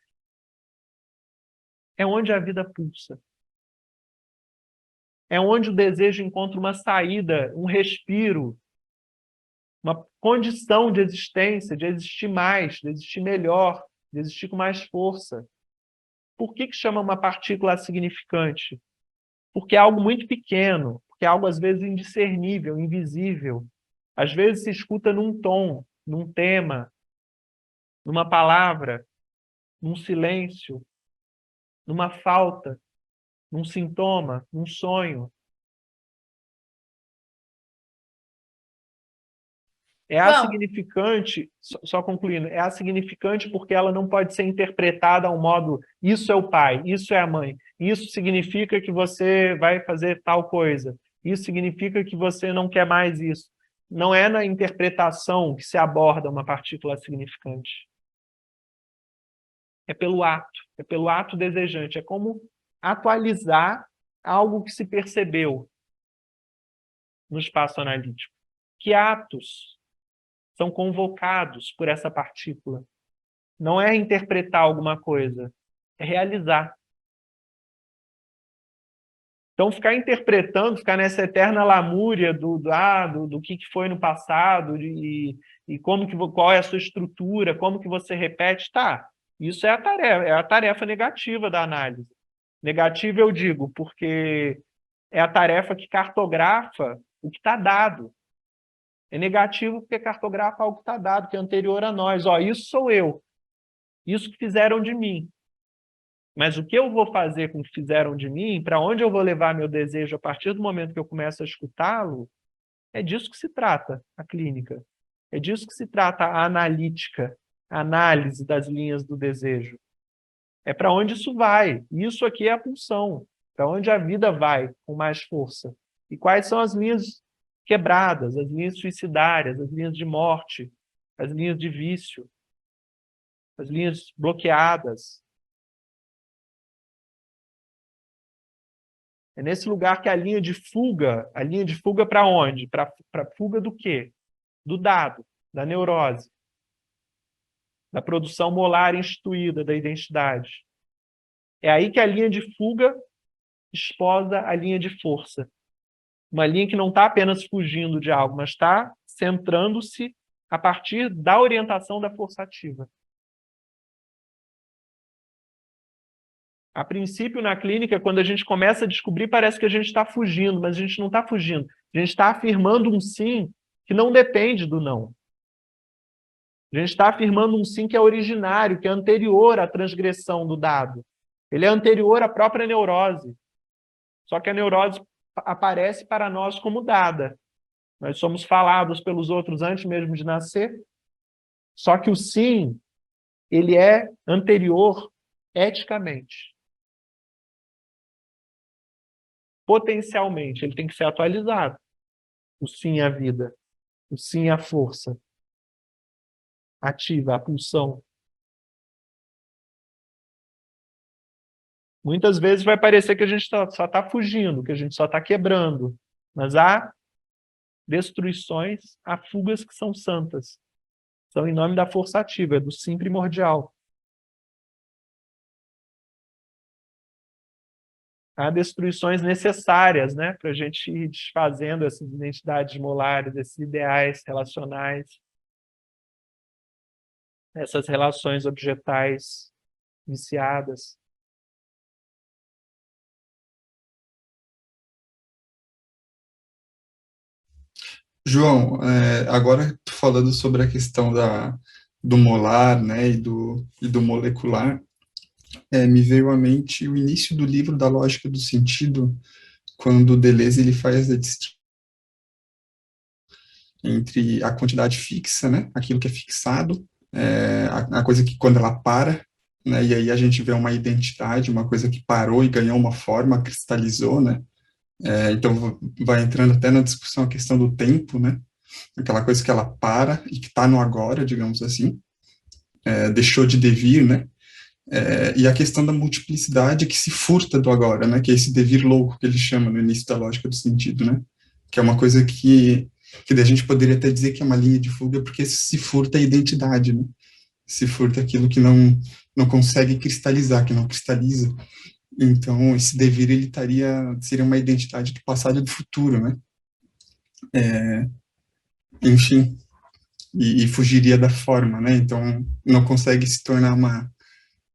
É onde a vida pulsa. É onde o desejo encontra uma saída, um respiro, uma condição de existência, de existir mais, de existir melhor, de existir com mais força. Por que chama uma partícula significante? Porque é algo muito pequeno, porque é algo às vezes indiscernível, invisível. Às vezes se escuta num tom, num tema, numa palavra, num silêncio, numa falta, num sintoma, num sonho. É a João, significante, só concluindo, é a significante porque ela não pode ser interpretada a um modo, isso é o pai, isso é a mãe, isso significa que você vai fazer tal coisa, isso significa que você não quer mais isso. Não é na interpretação que se aborda uma partícula significante. É pelo ato desejante, é como atualizar algo que se percebeu no espaço analítico. Que atos são convocados por essa partícula? Não é interpretar alguma coisa, é realizar. Então, ficar interpretando, ficar nessa eterna lamúria do que foi no passado e qual é a sua estrutura, como que você repete, tá, isso é a tarefa negativa da análise. Negativa eu digo, porque é a tarefa que cartografa o que está dado. É negativo porque cartografa algo que está dado, que é anterior a nós. Ó, isso sou eu. Isso que fizeram de mim. Mas o que eu vou fazer com o que fizeram de mim, para onde eu vou levar meu desejo a partir do momento que eu começo a escutá-lo, é disso que se trata a clínica. É disso que se trata a analítica, a análise das linhas do desejo. É para onde isso vai. Isso aqui é a pulsão. Para onde a vida vai com mais força. E quais são as linhas quebradas, as linhas suicidárias, as linhas de morte, as linhas de vício, as linhas bloqueadas. É nesse lugar que a linha de fuga para onde? Para fuga do quê? Do dado, da neurose, da produção molar instituída da identidade. É aí que a linha de fuga esposa a linha de força. Uma linha que não está apenas fugindo de algo, mas está centrando-se a partir da orientação da força ativa. A princípio, na clínica, quando a gente começa a descobrir, parece que a gente está fugindo, mas a gente não está fugindo. A gente está afirmando um sim que não depende do não. A gente está afirmando um sim que é originário, que é anterior à transgressão do dado. Ele é anterior à própria neurose. Só que a neurose aparece para nós como dada. Nós somos falados pelos outros antes mesmo de nascer. Só que o sim, ele é anterior eticamente. Potencialmente, ele tem que ser atualizado. O sim à vida, o sim à força ativa, a pulsão. Muitas vezes vai parecer que a gente só está fugindo, que a gente só está quebrando, mas há destruições, há fugas que são santas. São em nome da força ativa, do sim primordial. Há destruições necessárias, né, para a gente ir desfazendo essas identidades molares, esses ideais relacionais, essas relações objetais viciadas. João, agora falando sobre a questão do molar, né, e do molecular, me veio à mente o início do livro da Lógica do Sentido, quando Deleuze ele faz a distinção entre a quantidade fixa, né, aquilo que é fixado, a coisa que quando ela para, né, e aí a gente vê uma identidade, uma coisa que parou e ganhou uma forma, cristalizou, né, então vai entrando até na discussão a questão do tempo, né, aquela coisa que ela para e que está no agora, digamos assim, deixou de devir, né, e a questão da multiplicidade que se furta do agora, né, que é esse devir louco que ele chama no início da Lógica do Sentido, né, que é uma coisa que a gente poderia até dizer que é uma linha de fuga, porque se furta a identidade, né, se furta aquilo que não consegue cristalizar, que não cristaliza. Então, esse devir, ele seria uma identidade do passado e do futuro, né, enfim, e fugiria da forma, né, então não consegue se tornar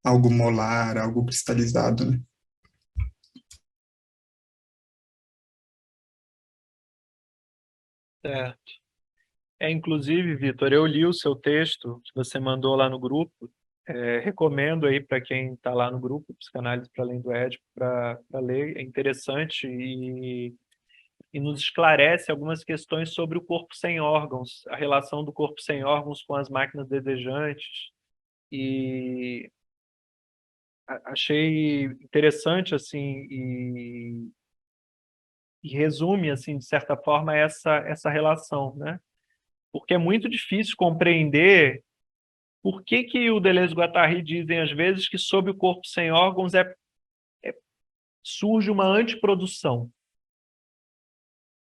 algo molar, algo cristalizado, né. Certo. Inclusive, Vitor, eu li o seu texto que você mandou lá no grupo. Recomendo aí para quem está lá no grupo, Psicanálise para Além do Édipo, para ler. É interessante e nos esclarece algumas questões sobre o corpo sem órgãos, a relação do corpo sem órgãos com as máquinas desejantes. E achei interessante, assim, e resume, assim, de certa forma, essa relação, né? Porque é muito difícil compreender por que o Deleuze e Guattari dizem, às vezes, que sob o corpo sem órgãos surge uma antiprodução.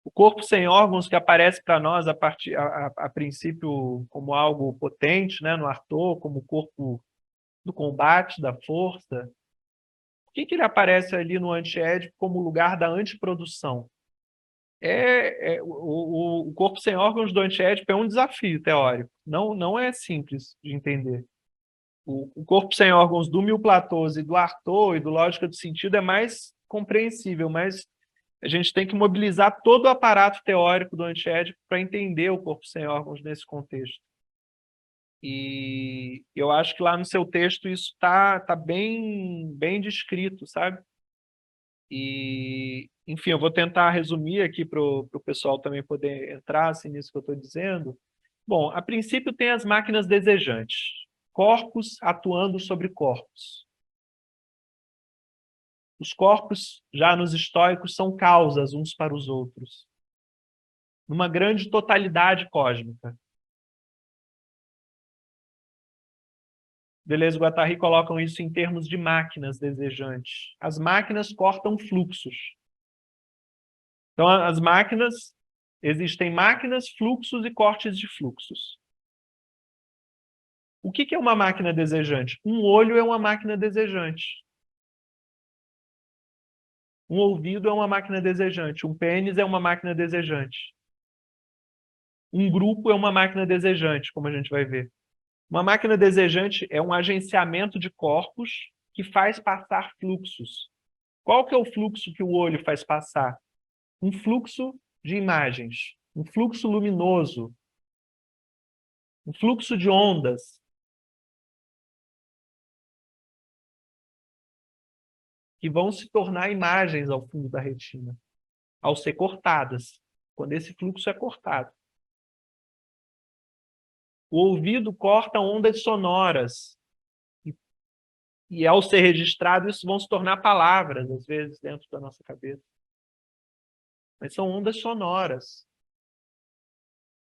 O corpo sem órgãos que aparece para nós a princípio como algo potente, né, no Artaud, como o corpo do combate, da força, por que ele aparece ali no antiédipo como lugar da antiprodução? O corpo sem órgãos do antiédipo é um desafio teórico, não é simples de entender. O corpo sem órgãos do Mil Platôs e do Artaud e do Lógica do Sentido é mais compreensível, mas a gente tem que mobilizar todo o aparato teórico do antiédipo para entender o corpo sem órgãos nesse contexto. E eu acho que lá no seu texto isso tá bem descrito, sabe? E, enfim, eu vou tentar resumir aqui para o pessoal também poder entrar assim, nisso que eu estou dizendo. Bom, a princípio tem as máquinas desejantes, corpos atuando sobre corpos. Os corpos, já nos estoicos, são causas uns para os outros, numa grande totalidade cósmica. Deleuze e Guattari colocam isso em termos de máquinas desejantes. As máquinas cortam fluxos. Então, as máquinas, existem máquinas, fluxos e cortes de fluxos. O que é uma máquina desejante? Um olho é uma máquina desejante. Um ouvido é uma máquina desejante. Um pênis é uma máquina desejante. Um grupo é uma máquina desejante, como a gente vai ver. Uma máquina desejante é um agenciamento de corpos que faz passar fluxos. Qual que é o fluxo que o olho faz passar? Um fluxo de imagens, um fluxo luminoso, um fluxo de ondas. Que vão se tornar imagens ao fundo da retina, ao ser cortadas, quando esse fluxo é cortado. O ouvido corta ondas sonoras, e ao ser registrado, isso vão se tornar palavras, às vezes, dentro da nossa cabeça. Mas são ondas sonoras.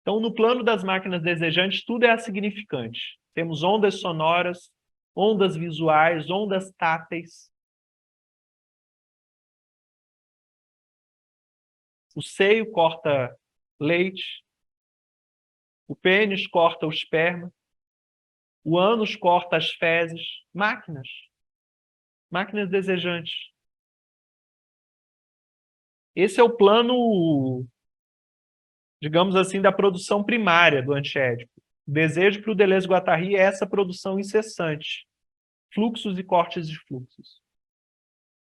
Então, no plano das máquinas desejantes, tudo é significante. Temos ondas sonoras, ondas visuais, ondas táteis. O seio corta leite, o pênis corta o esperma, o ânus corta as fezes. Máquinas. Máquinas desejantes. Esse é o plano, digamos assim, da produção primária do antiédipo. O desejo para o Deleuze-Guattari é essa produção incessante. Fluxos e cortes de fluxos.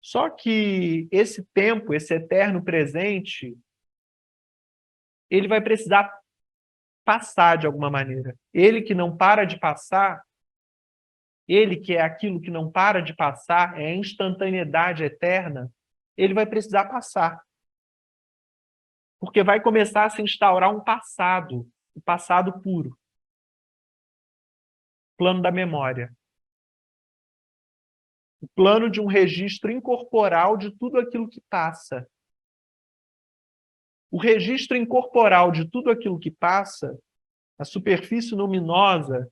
Só que esse tempo, esse eterno presente, ele vai precisar passar de alguma maneira. Ele que não para de passar, ele que é aquilo que não para de passar, é a instantaneidade eterna, ele vai precisar passar. Porque vai começar a se instaurar um passado puro. Plano da memória. O plano de um registro incorporal de tudo aquilo que passa. O registro incorporal de tudo aquilo que passa, a superfície luminosa,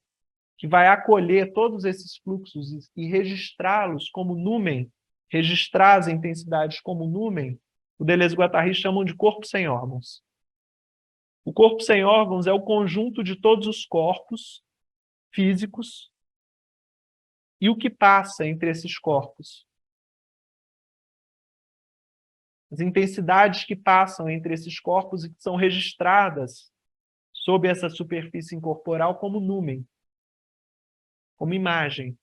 que vai acolher todos esses fluxos e registrá-los como numen, registrar as intensidades como numen, o Deleuze-Guattari chamam de corpo sem órgãos. O corpo sem órgãos é o conjunto de todos os corpos físicos e o que passa entre esses corpos. As intensidades que passam entre esses corpos e que são registradas sob essa superfície incorporal como numen, como imagem.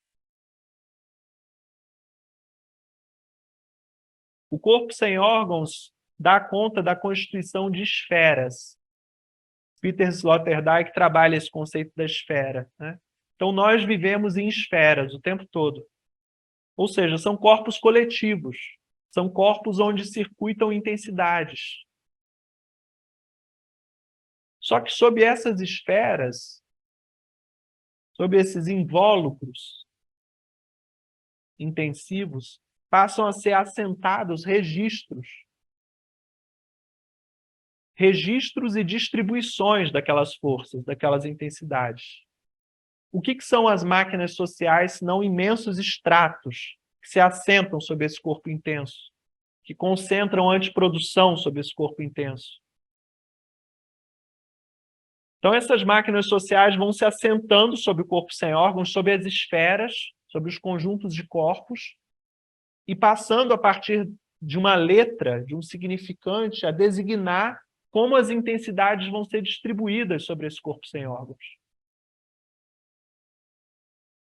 O corpo sem órgãos dá conta da constituição de esferas. Peter Sloterdijk trabalha esse conceito da esfera, né? Então, nós vivemos em esferas o tempo todo. Ou seja, são corpos coletivos. São corpos onde circuitam intensidades. Só que sob essas esferas, sob esses invólucros intensivos, passam a ser assentados registros. Registros e distribuições daquelas forças, daquelas intensidades. O que são as máquinas sociais, senão imensos estratos que se assentam sobre esse corpo intenso, que concentram antiprodução sobre esse corpo intenso? Então, essas máquinas sociais vão se assentando sobre o corpo sem órgãos, sobre as esferas, sobre os conjuntos de corpos, e passando a partir de uma letra, de um significante, a designar como as intensidades vão ser distribuídas sobre esse corpo sem órgãos.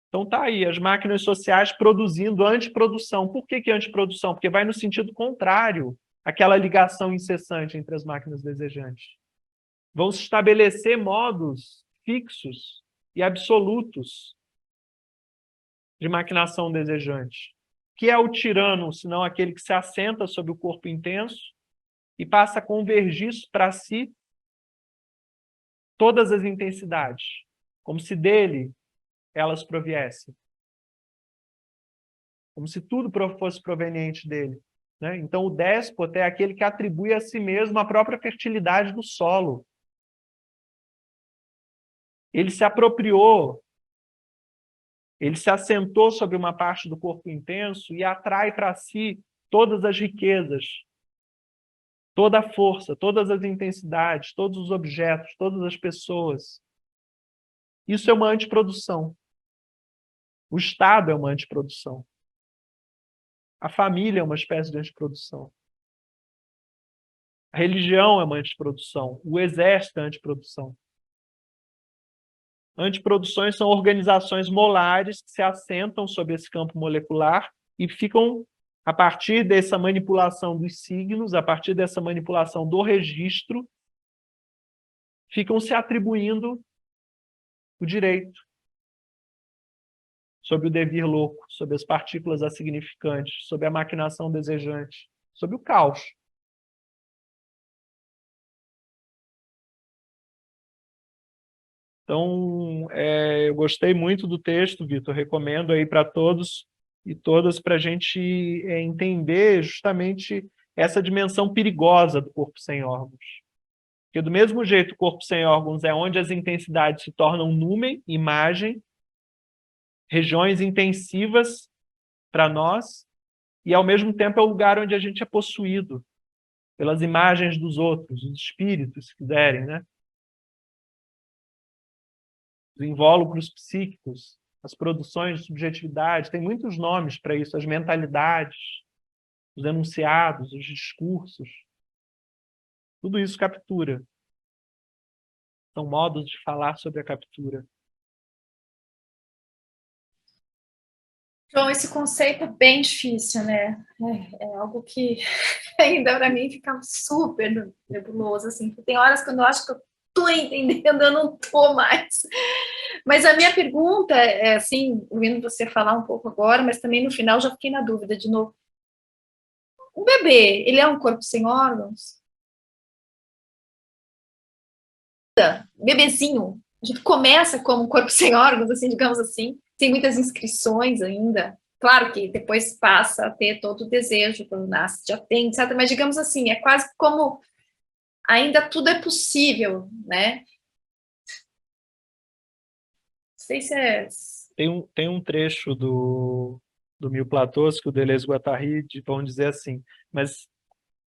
Então tá aí, as máquinas sociais produzindo antiprodução. Por que antiprodução? Porque vai no sentido contrário àquela ligação incessante entre as máquinas desejantes. Vão se estabelecer modos fixos e absolutos de maquinação desejante. Que é o tirano, senão aquele que se assenta sobre o corpo intenso e passa a convergir para si todas as intensidades, como se dele elas proviessem. Como se tudo fosse proveniente dele, né? Então, o déspota é aquele que atribui a si mesmo a própria fertilidade do solo. Ele se apropriou, ele se assentou sobre uma parte do corpo intenso e atrai para si todas as riquezas toda a força, todas as intensidades, todos os objetos, todas as pessoas. Isso é uma antiprodução. O Estado é uma antiprodução. A família é uma espécie de antiprodução. A religião é uma antiprodução. O exército é antiprodução. Antiproduções são organizações molares que se assentam sobre esse campo molecular e ficam, a partir dessa manipulação dos signos, a partir dessa manipulação do registro, ficam se atribuindo o direito sobre o devir louco, sobre as partículas assignificantes, sobre a maquinação desejante, sobre o caos. Então, eu gostei muito do texto, Vitor, recomendo aí para todos e todas para a gente entender justamente essa dimensão perigosa do corpo sem órgãos. Porque do mesmo jeito o corpo sem órgãos é onde as intensidades se tornam numen, imagem, regiões intensivas para nós, e ao mesmo tempo é o lugar onde a gente é possuído pelas imagens dos outros, os espíritos, se quiserem, né? Os invólucros psíquicos, as produções de subjetividade, tem muitos nomes para isso, as mentalidades, os enunciados, os discursos. Tudo isso captura. São modos de falar sobre a captura. João, esse conceito é bem difícil, né? É algo que ainda para mim fica super nebuloso, assim. Tem horas quando eu acho que eu estou entendendo, eu não estou mais. Mas a minha pergunta é, assim, ouvindo você falar um pouco agora, mas também no final já fiquei na dúvida de novo. O bebê, ele é um corpo sem órgãos? Bebezinho, a gente começa como um corpo sem órgãos, assim, digamos assim, tem muitas inscrições ainda. Claro que depois passa a ter todo o desejo, quando nasce já tem, etc. Mas digamos assim, é quase como ainda tudo é possível, né? Não sei se é... Tem um trecho do Mil Platôs que o Deleuze e Guattari vão dizer assim, mas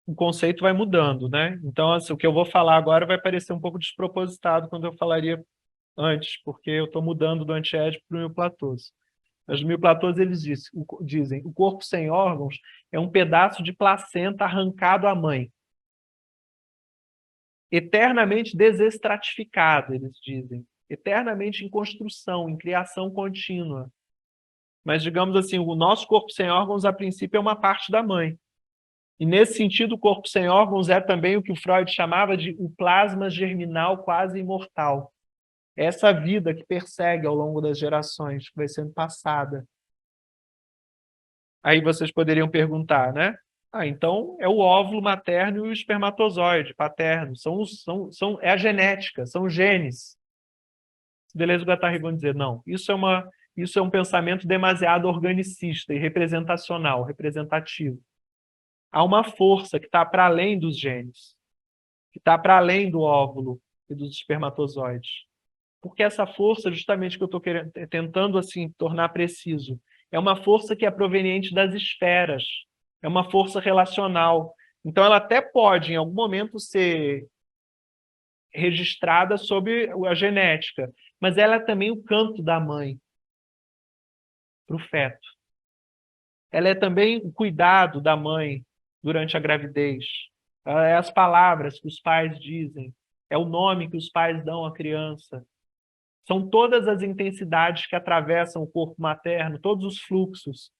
o conceito vai mudando, né? Então, assim, o que eu vou falar agora vai parecer um pouco despropositado quando eu falaria antes, porque eu estou mudando do antiédipo para o Mil Platôs. Mas no Mil Platôs eles dizem o corpo sem órgãos é um pedaço de placenta arrancado à mãe. Eternamente desestratificado, eles dizem. Eternamente em construção, em criação contínua. Mas, digamos assim, o nosso corpo sem órgãos, a princípio, é uma parte da mãe. E, nesse sentido, o corpo sem órgãos é também o que o Freud chamava de o plasma germinal quase imortal. Essa vida que persegue ao longo das gerações, que vai sendo passada. Aí vocês poderiam perguntar, né? Então é o óvulo materno e o espermatozoide paterno. É a genética, são genes. Deleuze e Guattari vão dizer, não, isso é um pensamento demasiado organicista e representacional, representativo. Há uma força que está para além dos genes, que está para além do óvulo e dos espermatozoides. Porque essa força, justamente que eu estou tentando assim, tornar preciso, é uma força que é proveniente das esferas, é uma força relacional. Então, ela até pode, em algum momento, ser registrada sob a genética, mas ela é também o canto da mãe para o feto. Ela é também o cuidado da mãe durante a gravidez. Ela é as palavras que os pais dizem, é o nome que os pais dão à criança. São todas as intensidades que atravessam o corpo materno, todos os fluxos.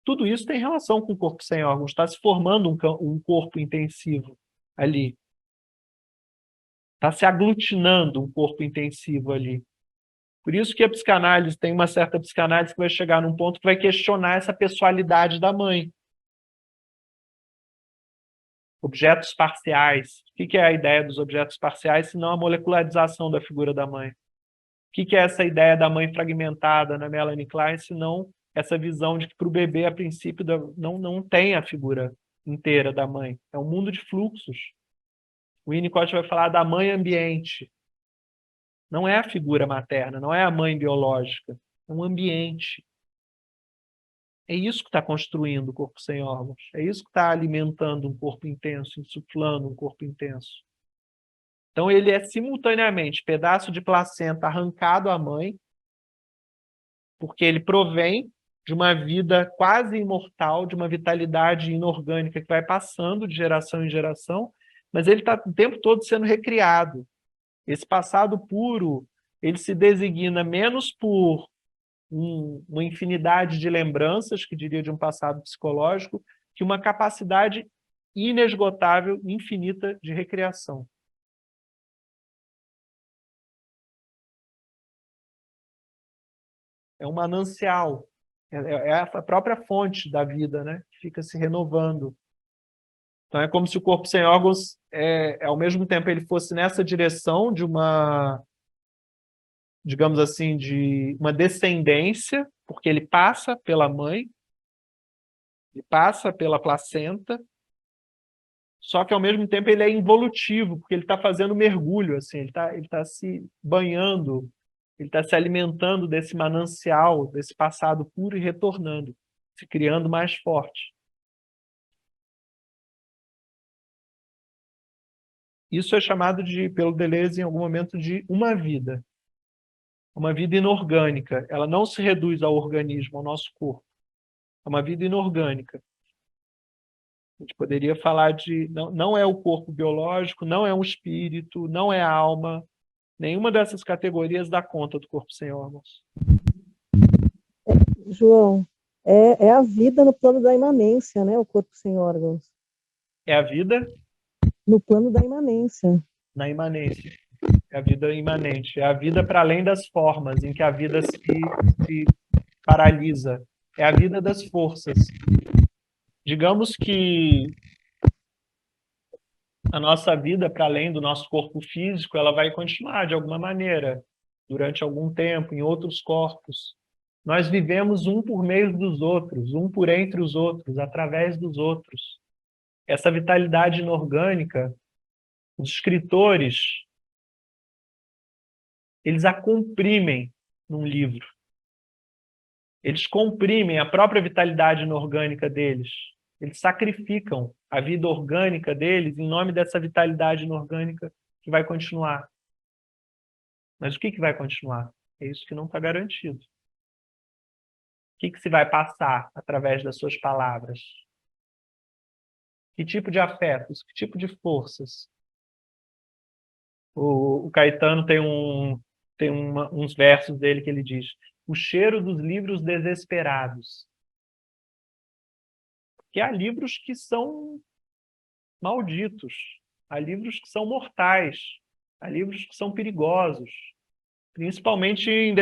Tudo isso tem relação com o corpo sem órgãos. Está se formando um corpo intensivo ali. Está se aglutinando um corpo intensivo ali. Por isso que a psicanálise, tem uma certa psicanálise que vai chegar num ponto que vai questionar essa pessoalidade da mãe. Objetos parciais. O que é a ideia dos objetos parciais, se não a molecularização da figura da mãe? O que é essa ideia da mãe fragmentada na Melanie Klein, se não essa visão de que para o bebê, a princípio, não tem a figura inteira da mãe. É um mundo de fluxos. O Winnicott vai falar da mãe ambiente. Não é a figura materna, não é a mãe biológica, é um ambiente. É isso que está construindo o corpo sem órgãos. É isso que está alimentando um corpo intenso, insuflando um corpo intenso. Então, ele é simultaneamente pedaço de placenta arrancado à mãe, porque ele provém de uma vida quase imortal, de uma vitalidade inorgânica que vai passando de geração em geração, mas ele está o tempo todo sendo recriado. Esse passado puro, ele se designa menos por uma infinidade de lembranças, que diria de um passado psicológico, que uma capacidade inesgotável, infinita de recriação. É um manancial, é a própria fonte da vida, né? Que fica se renovando. Então é como se o corpo sem órgãos, ao mesmo tempo, ele fosse nessa direção de uma, digamos assim, de uma descendência, porque ele passa pela mãe, ele passa pela placenta, só que ao mesmo tempo ele é involutivo, porque ele está fazendo mergulho, assim, ele tá se banhando, ele está se alimentando desse manancial, desse passado puro e retornando, se criando mais forte. Isso é chamado pelo Deleuze, em algum momento, de uma vida inorgânica. Ela não se reduz ao organismo, ao nosso corpo. É uma vida inorgânica. A gente poderia falar de... Não é o corpo biológico, não é um espírito, não é a alma. Nenhuma dessas categorias dá conta do corpo sem órgãos. João, é a vida no plano da imanência, né? O corpo sem órgãos. É a vida No plano da imanência. na imanência. É a vida imanente. É a vida para além das formas, em que a vida se paralisa. É a vida das forças. Digamos que a nossa vida, para além do nosso corpo físico, ela vai continuar de alguma maneira, durante algum tempo, em outros corpos. Nós vivemos um por meio dos outros, um por entre os outros, através dos outros. Essa vitalidade inorgânica, os escritores, eles a comprimem num livro. Eles comprimem a própria vitalidade inorgânica deles. Eles sacrificam a vida orgânica deles em nome dessa vitalidade inorgânica que vai continuar. Mas o que vai continuar? É isso que não está garantido. O que se vai passar através das suas palavras? Que tipo de afetos? Que tipo de forças? O Caetano tem uns versos dele que ele diz: o cheiro dos livros desesperados. Que há livros que são malditos, há livros que são mortais, há livros que são perigosos, principalmente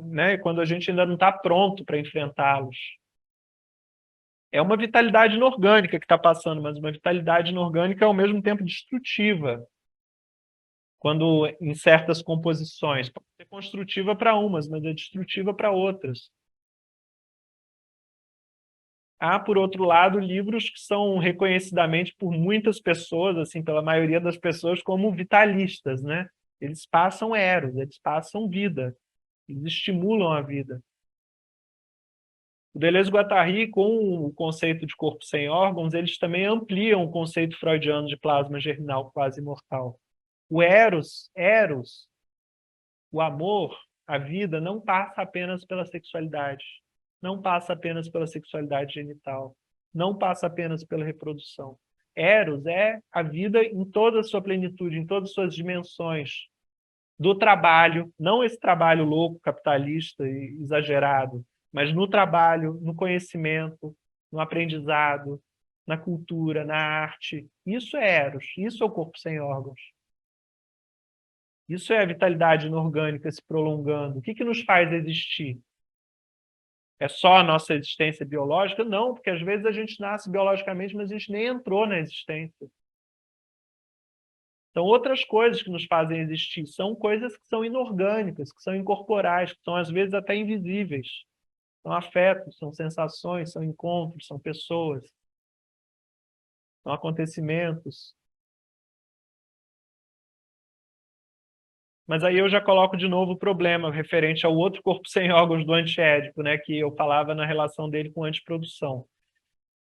né, quando a gente ainda não está pronto para enfrentá-los. É uma vitalidade inorgânica que está passando, mas uma vitalidade inorgânica ao mesmo tempo destrutiva. Quando em certas composições, pode ser construtiva para umas, mas é destrutiva para outras. Há, por outro lado, livros que são reconhecidamente por muitas pessoas, assim, pela maioria das pessoas, como vitalistas, né? Eles passam eros, eles passam vida, eles estimulam a vida. O Deleuze-Guattari, com o conceito de corpo sem órgãos, eles também ampliam o conceito freudiano de plasma germinal quase imortal. O eros, o amor, a vida, não passa apenas pela sexualidade. Não passa apenas pela sexualidade genital. Não passa apenas pela reprodução. Eros é a vida em toda a sua plenitude, em todas as suas dimensões. Do trabalho, não esse trabalho louco, capitalista e exagerado, mas no trabalho, no conhecimento, no aprendizado, na cultura, na arte. Isso é Eros, isso é o corpo sem órgãos. Isso é a vitalidade inorgânica se prolongando. O que nos faz existir? É só a nossa existência biológica? Não, porque às vezes a gente nasce biologicamente, mas a gente nem entrou na existência. Então, outras coisas que nos fazem existir são coisas que são inorgânicas, que são incorporais, que são às vezes até invisíveis. São afetos, são sensações, são encontros, são pessoas, são acontecimentos. Mas aí eu já coloco de novo o problema referente ao outro corpo sem órgãos do antiédipo, né, que eu falava na relação dele com a antiprodução.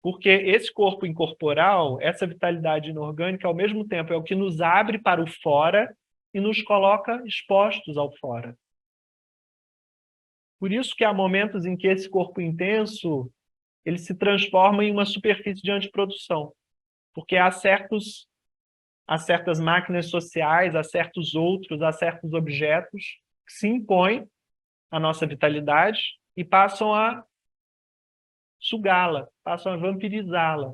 Porque esse corpo incorporal, essa vitalidade inorgânica, ao mesmo tempo é o que nos abre para o fora e nos coloca expostos ao fora. Por isso que há momentos em que esse corpo intenso ele se transforma em uma superfície de antiprodução. Porque há certas máquinas sociais, há certos outros, há certos objetos que se impõem à nossa vitalidade e passam a sugá-la, passam a vampirizá-la.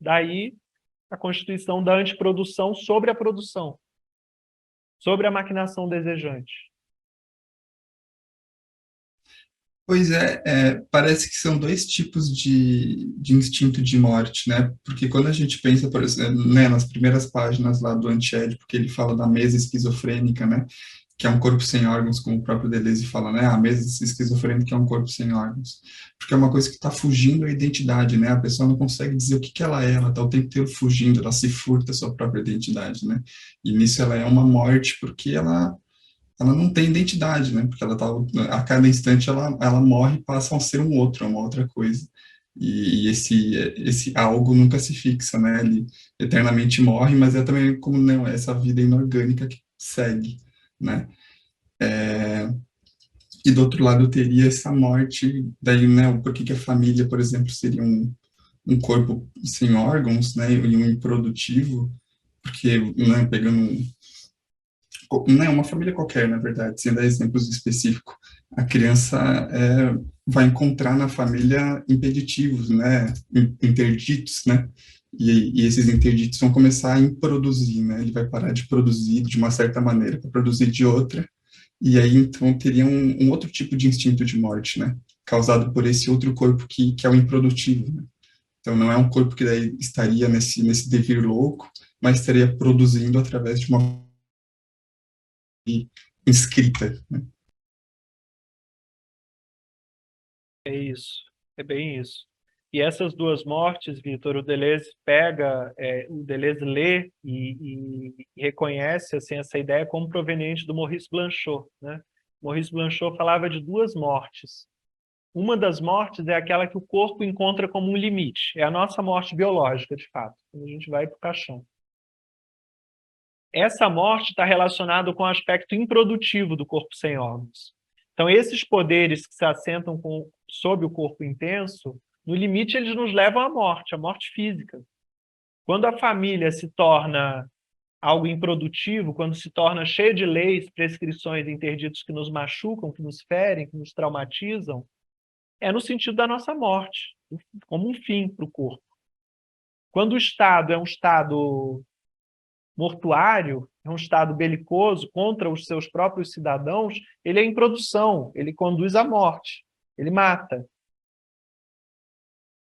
Daí a constituição da antiprodução sobre a produção, sobre a maquinação desejante. Pois parece que são dois tipos de instinto de morte, né? Porque quando a gente pensa, por exemplo, né, nas primeiras páginas lá do Antiédipo, que ele fala da mesa esquizofrênica, né? Que é um corpo sem órgãos, como o próprio Deleuze fala, né? A mesa esquizofrênica é um corpo sem órgãos. Porque é uma coisa que está fugindo à identidade, né? A pessoa não consegue dizer o que ela é, ela está o tempo inteiro fugindo, ela se furta a sua própria identidade, né? E nisso ela é uma morte, porque ela não tem identidade, né? Porque ela tá, a cada instante ela morre e passa a ser um outro, uma outra coisa. E esse algo nunca se fixa, né? Ele eternamente morre, mas é também como não, essa vida inorgânica que segue, né? E do outro lado teria essa morte, daí, né? Por que que a família, por exemplo, seria um corpo sem órgãos, né? E um improdutivo? Porque, né, pegando não é uma família qualquer, na verdade, sem dar exemplos específicos, a criança vai encontrar na família impeditivos, né, interditos, né, e esses interditos vão começar a improduzir, né, ele vai parar de produzir de uma certa maneira para produzir de outra, e aí então teria um outro tipo de instinto de morte, né, causado por esse outro corpo que é o improdutivo, né? Então não é um corpo que daí estaria nesse devir louco, mas estaria produzindo através de uma inscrita, né? É isso, é bem isso. E essas duas mortes, Vitor, o Deleuze pega, o Deleuze lê e reconhece assim, essa ideia como proveniente do Maurice Blanchot, né? Maurice Blanchot falava de duas mortes. Uma das mortes é aquela que o corpo encontra como um limite. É a nossa morte biológica, de fato, quando a gente vai para o caixão. Essa morte está relacionada com o aspecto improdutivo do corpo sem órgãos. Então, esses poderes que se assentam sob o corpo intenso, no limite, eles nos levam à morte, a morte física. Quando a família se torna algo improdutivo, quando se torna cheia de leis, prescrições, interditos que nos machucam, que nos ferem, que nos traumatizam, é no sentido da nossa morte, como um fim para o corpo. Quando o Estado é um Estado mortuário, é um Estado belicoso contra os seus próprios cidadãos, ele é em produção, ele conduz à morte, ele mata.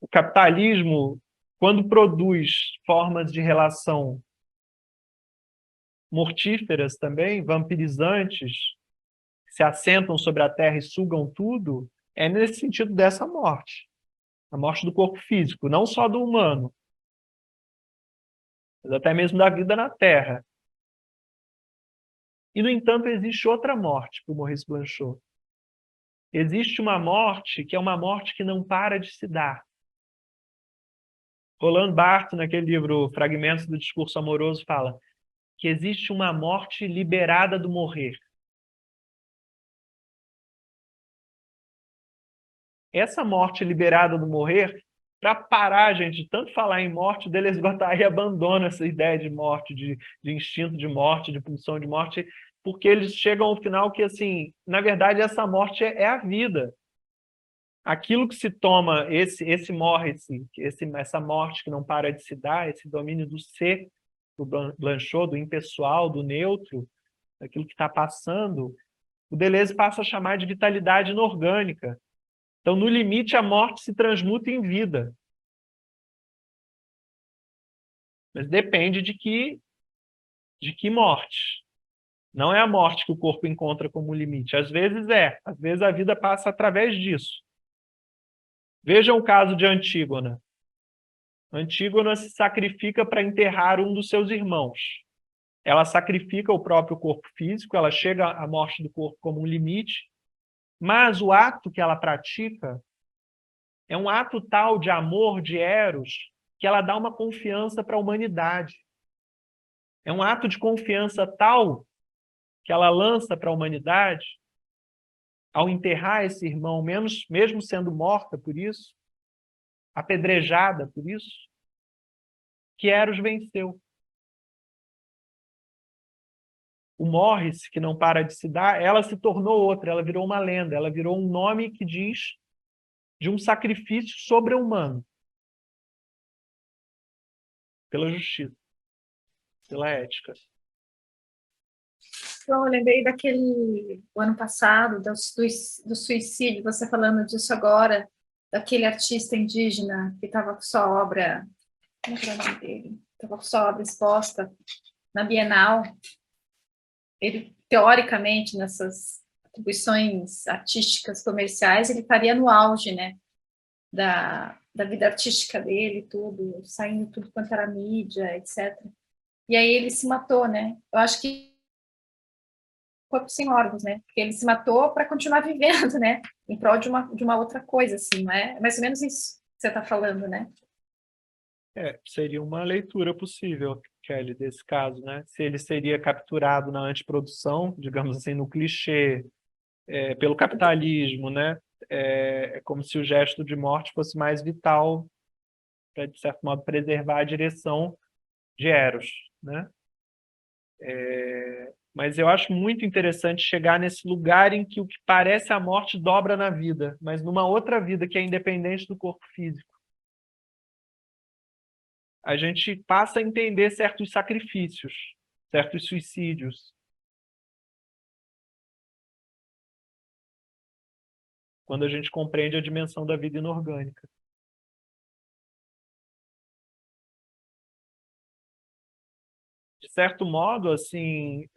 O capitalismo, quando produz formas de relação mortíferas também, vampirizantes, que se assentam sobre a terra e sugam tudo, é nesse sentido dessa morte. A morte do corpo físico, não só do humano, mas até mesmo da vida na terra. E, no entanto, existe outra morte, para o Maurice Blanchot. Existe uma morte que é uma morte que não para de se dar. Roland Barthes, naquele livro Fragmentos do Discurso Amoroso, fala que existe uma morte liberada do morrer. Essa morte liberada do morrer, para parar, gente, de tanto falar em morte, Deleuze Guattari abandona essa ideia de morte, de instinto de morte, de pulsão de morte, porque eles chegam ao final que, assim, na verdade, essa morte é a vida. Aquilo que se toma, essa morte que não para de se dar, esse domínio do ser, do Blanchot, do impessoal, do neutro, daquilo que está passando, o Deleuze passa a chamar de vitalidade inorgânica. Então, no limite, a morte se transmuta em vida. Mas depende de que morte. Não é a morte que o corpo encontra como limite. Às vezes a vida passa através disso. Vejam o caso de Antígona. Antígona se sacrifica para enterrar um dos seus irmãos. ela sacrifica o próprio corpo físico, ela chega à morte do corpo como um limite, mas o ato que ela pratica é um ato tal de amor, de eros, que ela dá uma confiança para a humanidade. É um ato de confiança tal que ela lança para a humanidade, ao enterrar esse irmão, mesmo sendo morta por isso, apedrejada por isso, que Eros venceu. O morre-se, que não para de se dar, ela se tornou outra, ela virou uma lenda, ela virou um nome que diz de um sacrifício sobre-humano pela justiça, pela ética. Então, eu lembrei o ano passado, do suicídio, você falando disso agora, daquele artista indígena que estava com sua obra, como é o nome dele? Estava com sua obra exposta na Bienal. Ele, teoricamente, nessas atribuições artísticas comerciais, ele estaria no auge, né, da vida artística dele, tudo, saindo tudo quanto era mídia, etc. E aí ele se matou, né? Eu acho que corpo sem órgãos, né? Porque ele se matou para continuar vivendo, né? Em prol de uma outra coisa, assim, não é? É mais ou menos isso que você está falando, né? Seria uma leitura possível, Kelly, desse caso, né? Se ele seria capturado na antiprodução, digamos assim, no clichê, pelo capitalismo, né? É como se o gesto de morte fosse mais vital para, de certo modo, preservar a direção de Eros, né? Mas eu acho muito interessante chegar nesse lugar em que o que parece a morte dobra na vida, mas numa outra vida que é independente do corpo físico. A gente passa a entender certos sacrifícios, certos suicídios. Quando a gente compreende a dimensão da vida inorgânica. De certo modo, assim,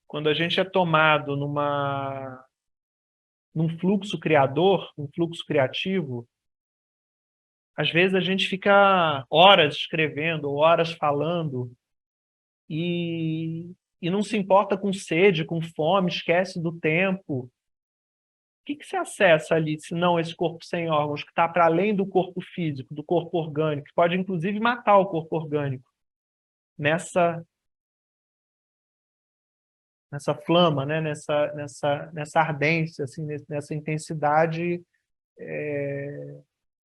quando a gente é tomado num fluxo criador, num fluxo criativo, às vezes a gente fica horas escrevendo, horas falando, e não se importa com sede, com fome, esquece do tempo. O que se acessa ali, se não esse corpo sem órgãos, que está para além do corpo físico, do corpo orgânico, que pode inclusive matar o corpo orgânico, nessa flama, né? nessa ardência, assim, nessa intensidade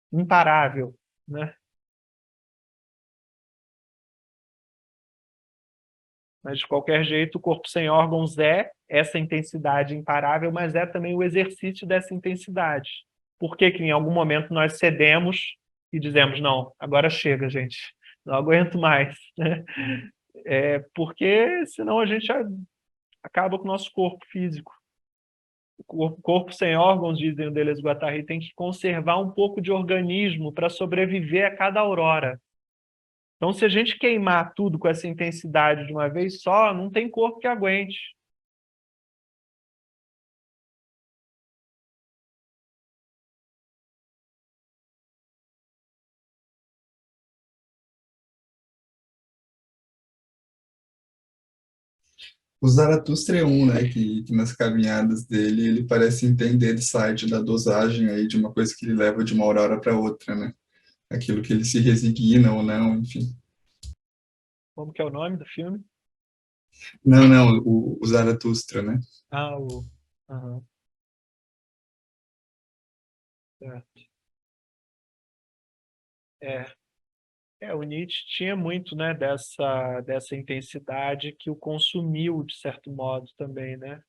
imparável, né? Mas, de qualquer jeito, o corpo sem órgãos é essa intensidade imparável, mas é também o exercício dessa intensidade. Por que que em algum momento nós cedemos e dizemos, não, agora chega, gente, não aguento mais, né? Porque senão a gente acaba com o nosso corpo físico. O corpo sem órgãos, dizem o Deleuze-Guattari, tem que conservar um pouco de organismo para sobreviver a cada aurora. Então, se a gente queimar tudo com essa intensidade de uma vez só, não tem corpo que aguente. O Zaratustra é um, né, que nas caminhadas dele, ele parece entender de site da dosagem aí de uma coisa que ele leva de uma aurora para outra, né? Aquilo que ele se resigna ou não, enfim. Como que é o nome do filme? Não, não, o Zaratustra, né? Ah, o... Aham. Certo. É. O Nietzsche tinha muito, né, dessa intensidade que o consumiu, de certo modo, também, né?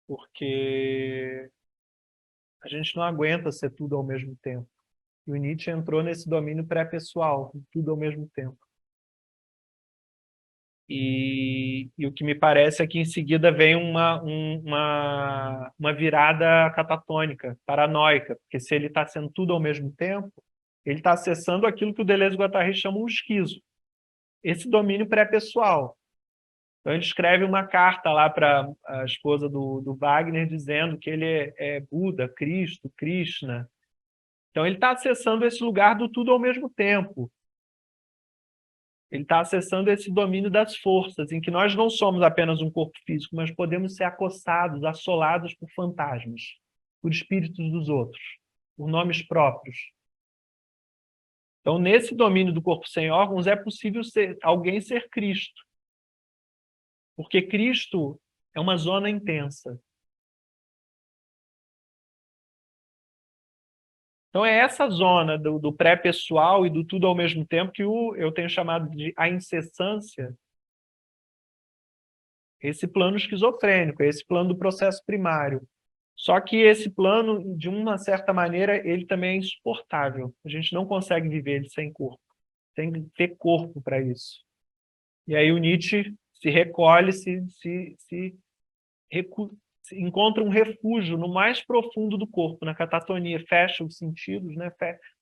Porque a gente não aguenta ser tudo ao mesmo tempo. E o Nietzsche entrou nesse domínio pré-pessoal, tudo ao mesmo tempo. E o que me parece é que em seguida vem uma virada catatônica, paranoica, porque se ele está sendo tudo ao mesmo tempo, ele está acessando aquilo que o Deleuze-Guattari chama um esquizo, esse domínio pré-pessoal. Então ele escreve uma carta lá para a esposa do Wagner dizendo que ele é Buda, Cristo, Krishna. Então ele está acessando esse lugar do tudo ao mesmo tempo. Ele está acessando esse domínio das forças, em que nós não somos apenas um corpo físico, mas podemos ser acossados, assolados por fantasmas, por espíritos dos outros, por nomes próprios. Então, nesse domínio do corpo sem órgãos, é possível alguém ser Cristo. Porque Cristo é uma zona intensa. Então, é essa zona do pré-pessoal e do tudo ao mesmo tempo que eu tenho chamado de a incessância, esse plano esquizofrênico, esse plano do processo primário. Só que esse plano, de uma certa maneira, ele também é insuportável. A gente não consegue viver ele sem corpo. Tem que ter corpo para isso. E aí o Nietzsche se recolhe, encontra um refúgio no mais profundo do corpo, na catatonia, fecha os sentidos, né?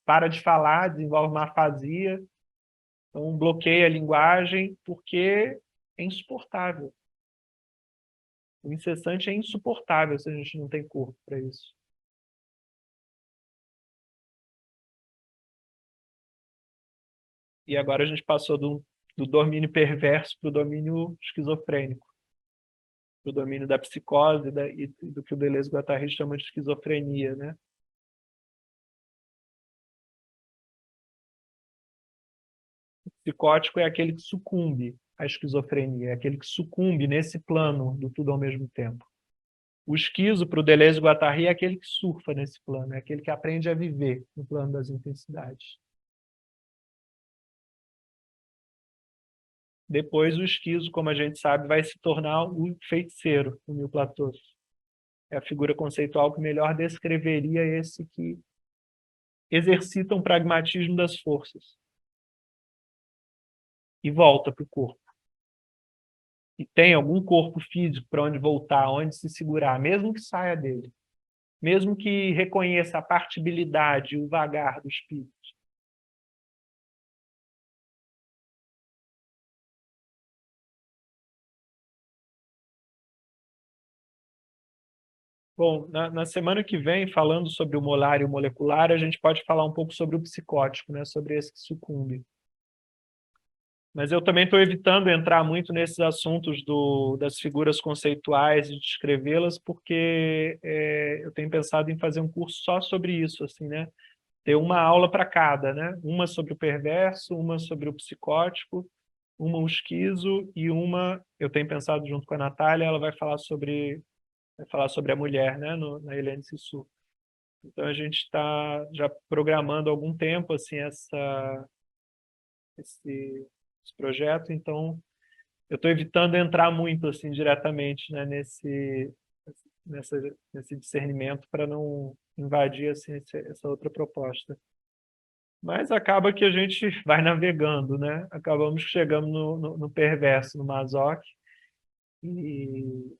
Para de falar, desenvolve uma afasia, então bloqueia a linguagem, porque é insuportável. O incessante é insuportável se a gente não tem corpo para isso. E agora a gente passou do domínio perverso para o domínio esquizofrênico, para o domínio da psicose e do que o Deleuze-Guattari chama de esquizofrenia, né? O psicótico é aquele que sucumbe à esquizofrenia, é aquele que sucumbe nesse plano do tudo ao mesmo tempo. O esquizo, para o Deleuze-Guattari, é aquele que surfa nesse plano, é aquele que aprende a viver no plano das intensidades. Depois o esquizo, como a gente sabe, vai se tornar o feiticeiro, o Neoplatão. É a figura conceitual que melhor descreveria esse que exercita um pragmatismo das forças. E volta para o corpo. E tem algum corpo físico para onde voltar, onde se segurar, mesmo que saia dele. Mesmo que reconheça a partibilidade e o vagar do espírito. Bom, na semana que vem, falando sobre o molar e o molecular, a gente pode falar um pouco sobre o psicótico, né? Sobre esse que sucumbe. Mas eu também estou evitando entrar muito nesses assuntos das figuras conceituais e descrevê-las, porque eu tenho pensado em fazer um curso só sobre isso, assim, né? Ter uma aula para cada, né? Uma sobre o perverso, uma sobre o psicótico, uma o esquizo e uma, eu tenho pensado junto com a Natália, ela vai falar sobre a mulher, né? Na Hélène Cixous. Então a gente está já programando há algum tempo assim esse projeto, então eu estou evitando entrar muito assim diretamente, né, nesse discernimento para não invadir assim, essa outra proposta. Mas acaba que a gente vai navegando, né? Acabamos chegando no perverso, no masoque, e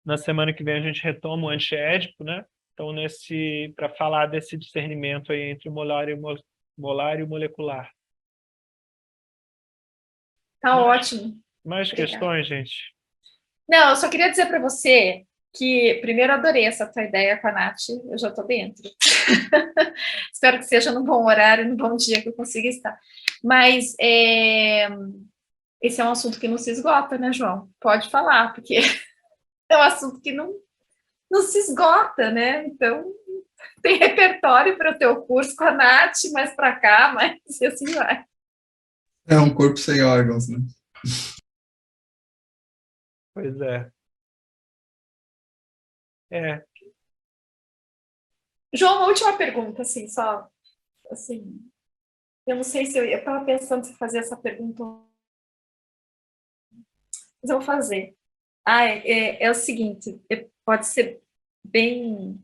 na semana que vem a gente retoma o antiédipo, né? Então, para falar desse discernimento aí entre o molar e o molecular. Tá ótimo. Mais Obrigada. questões, gente? Não, eu só queria dizer para você que, primeiro, adorei essa tua ideia com a Nath, eu já estou dentro. Espero que seja no bom horário, no bom dia que eu consiga estar. Mas esse é um assunto que não se esgota, né, João? Pode falar, porque é um assunto que não se esgota, né? Então, tem repertório para o teu curso com a Nath, mais para cá, mas assim vai. É um corpo sem órgãos, né? Pois é. João, uma última pergunta, assim, só, assim, eu não sei se eu estava pensando em fazer essa pergunta, mas eu vou fazer. É o seguinte, pode ser bem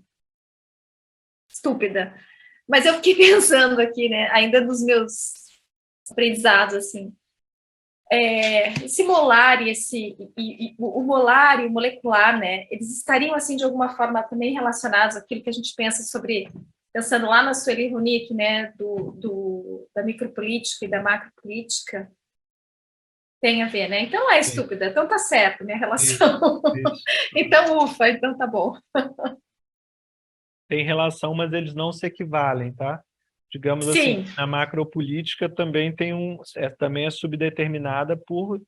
estúpida, mas eu fiquei pensando aqui, né, ainda nos meus aprendizados, assim, esse molar o molar e o molecular, né, eles estariam, assim, de alguma forma também relacionados àquilo que a gente pensa sobre, pensando lá na Sueli Runick, né, da micropolítica e da macropolítica, tem a ver, né? Então é estúpida, então tá certo minha relação. Isso. Então, ufa, então tá bom. Tem relação, mas eles não se equivalem, tá? Digamos assim, Sim, na macropolítica também também é subdeterminada por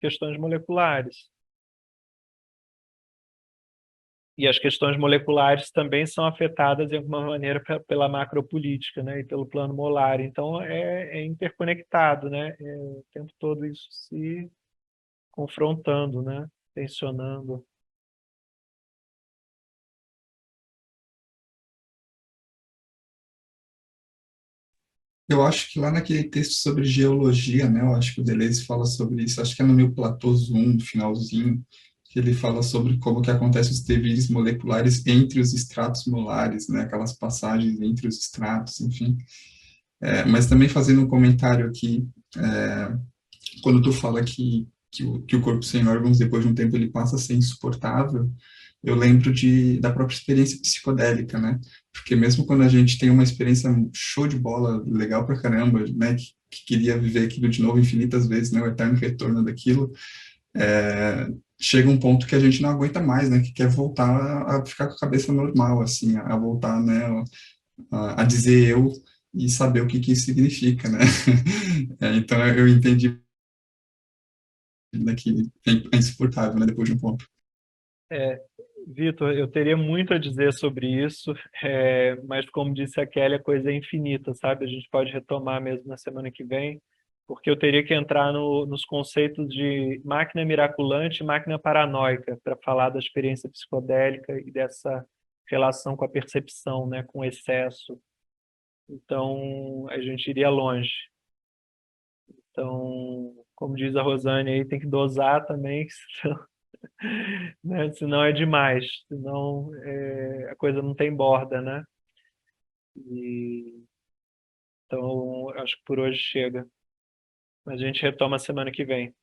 questões moleculares. E as questões moleculares também são afetadas de alguma maneira pela macropolítica, né, e pelo plano molar. Então é interconectado, né, o tempo todo isso se confrontando, né, tensionando. Eu acho que lá naquele texto sobre geologia, né, eu acho que o Deleuze fala sobre isso, acho que é no meu Platô Zoom, no finalzinho, que ele fala sobre como que acontecem os devires moleculares entre os estratos molares, né, aquelas passagens entre os estratos, enfim. Mas também fazendo um comentário aqui, quando tu fala que o corpo sem órgãos, depois de um tempo, ele passa a ser insuportável, eu lembro da própria experiência psicodélica, né? Porque mesmo quando a gente tem uma experiência show de bola, legal pra caramba, né? Que queria viver aquilo de novo infinitas vezes, né? O eterno retorno daquilo, chega um ponto que a gente não aguenta mais, né? Que quer voltar a ficar com a cabeça normal, assim, a voltar, né? A dizer eu e saber o que que isso significa, né? Então eu entendi que é insuportável, né? Depois de um ponto. Vitor, eu teria muito a dizer sobre isso, mas como disse a Kelly, a coisa é infinita, sabe? A gente pode retomar mesmo na semana que vem, porque eu teria que entrar nos conceitos de máquina miraculante e máquina paranoica para falar da experiência psicodélica e dessa relação com a percepção, né, com o excesso. Então, a gente iria longe. Então, como diz a Rosane aí, tem que dosar também, né? Senão é demais, senão a coisa não tem borda, né? E, então, acho que por hoje chega. Mas a gente retoma semana que vem.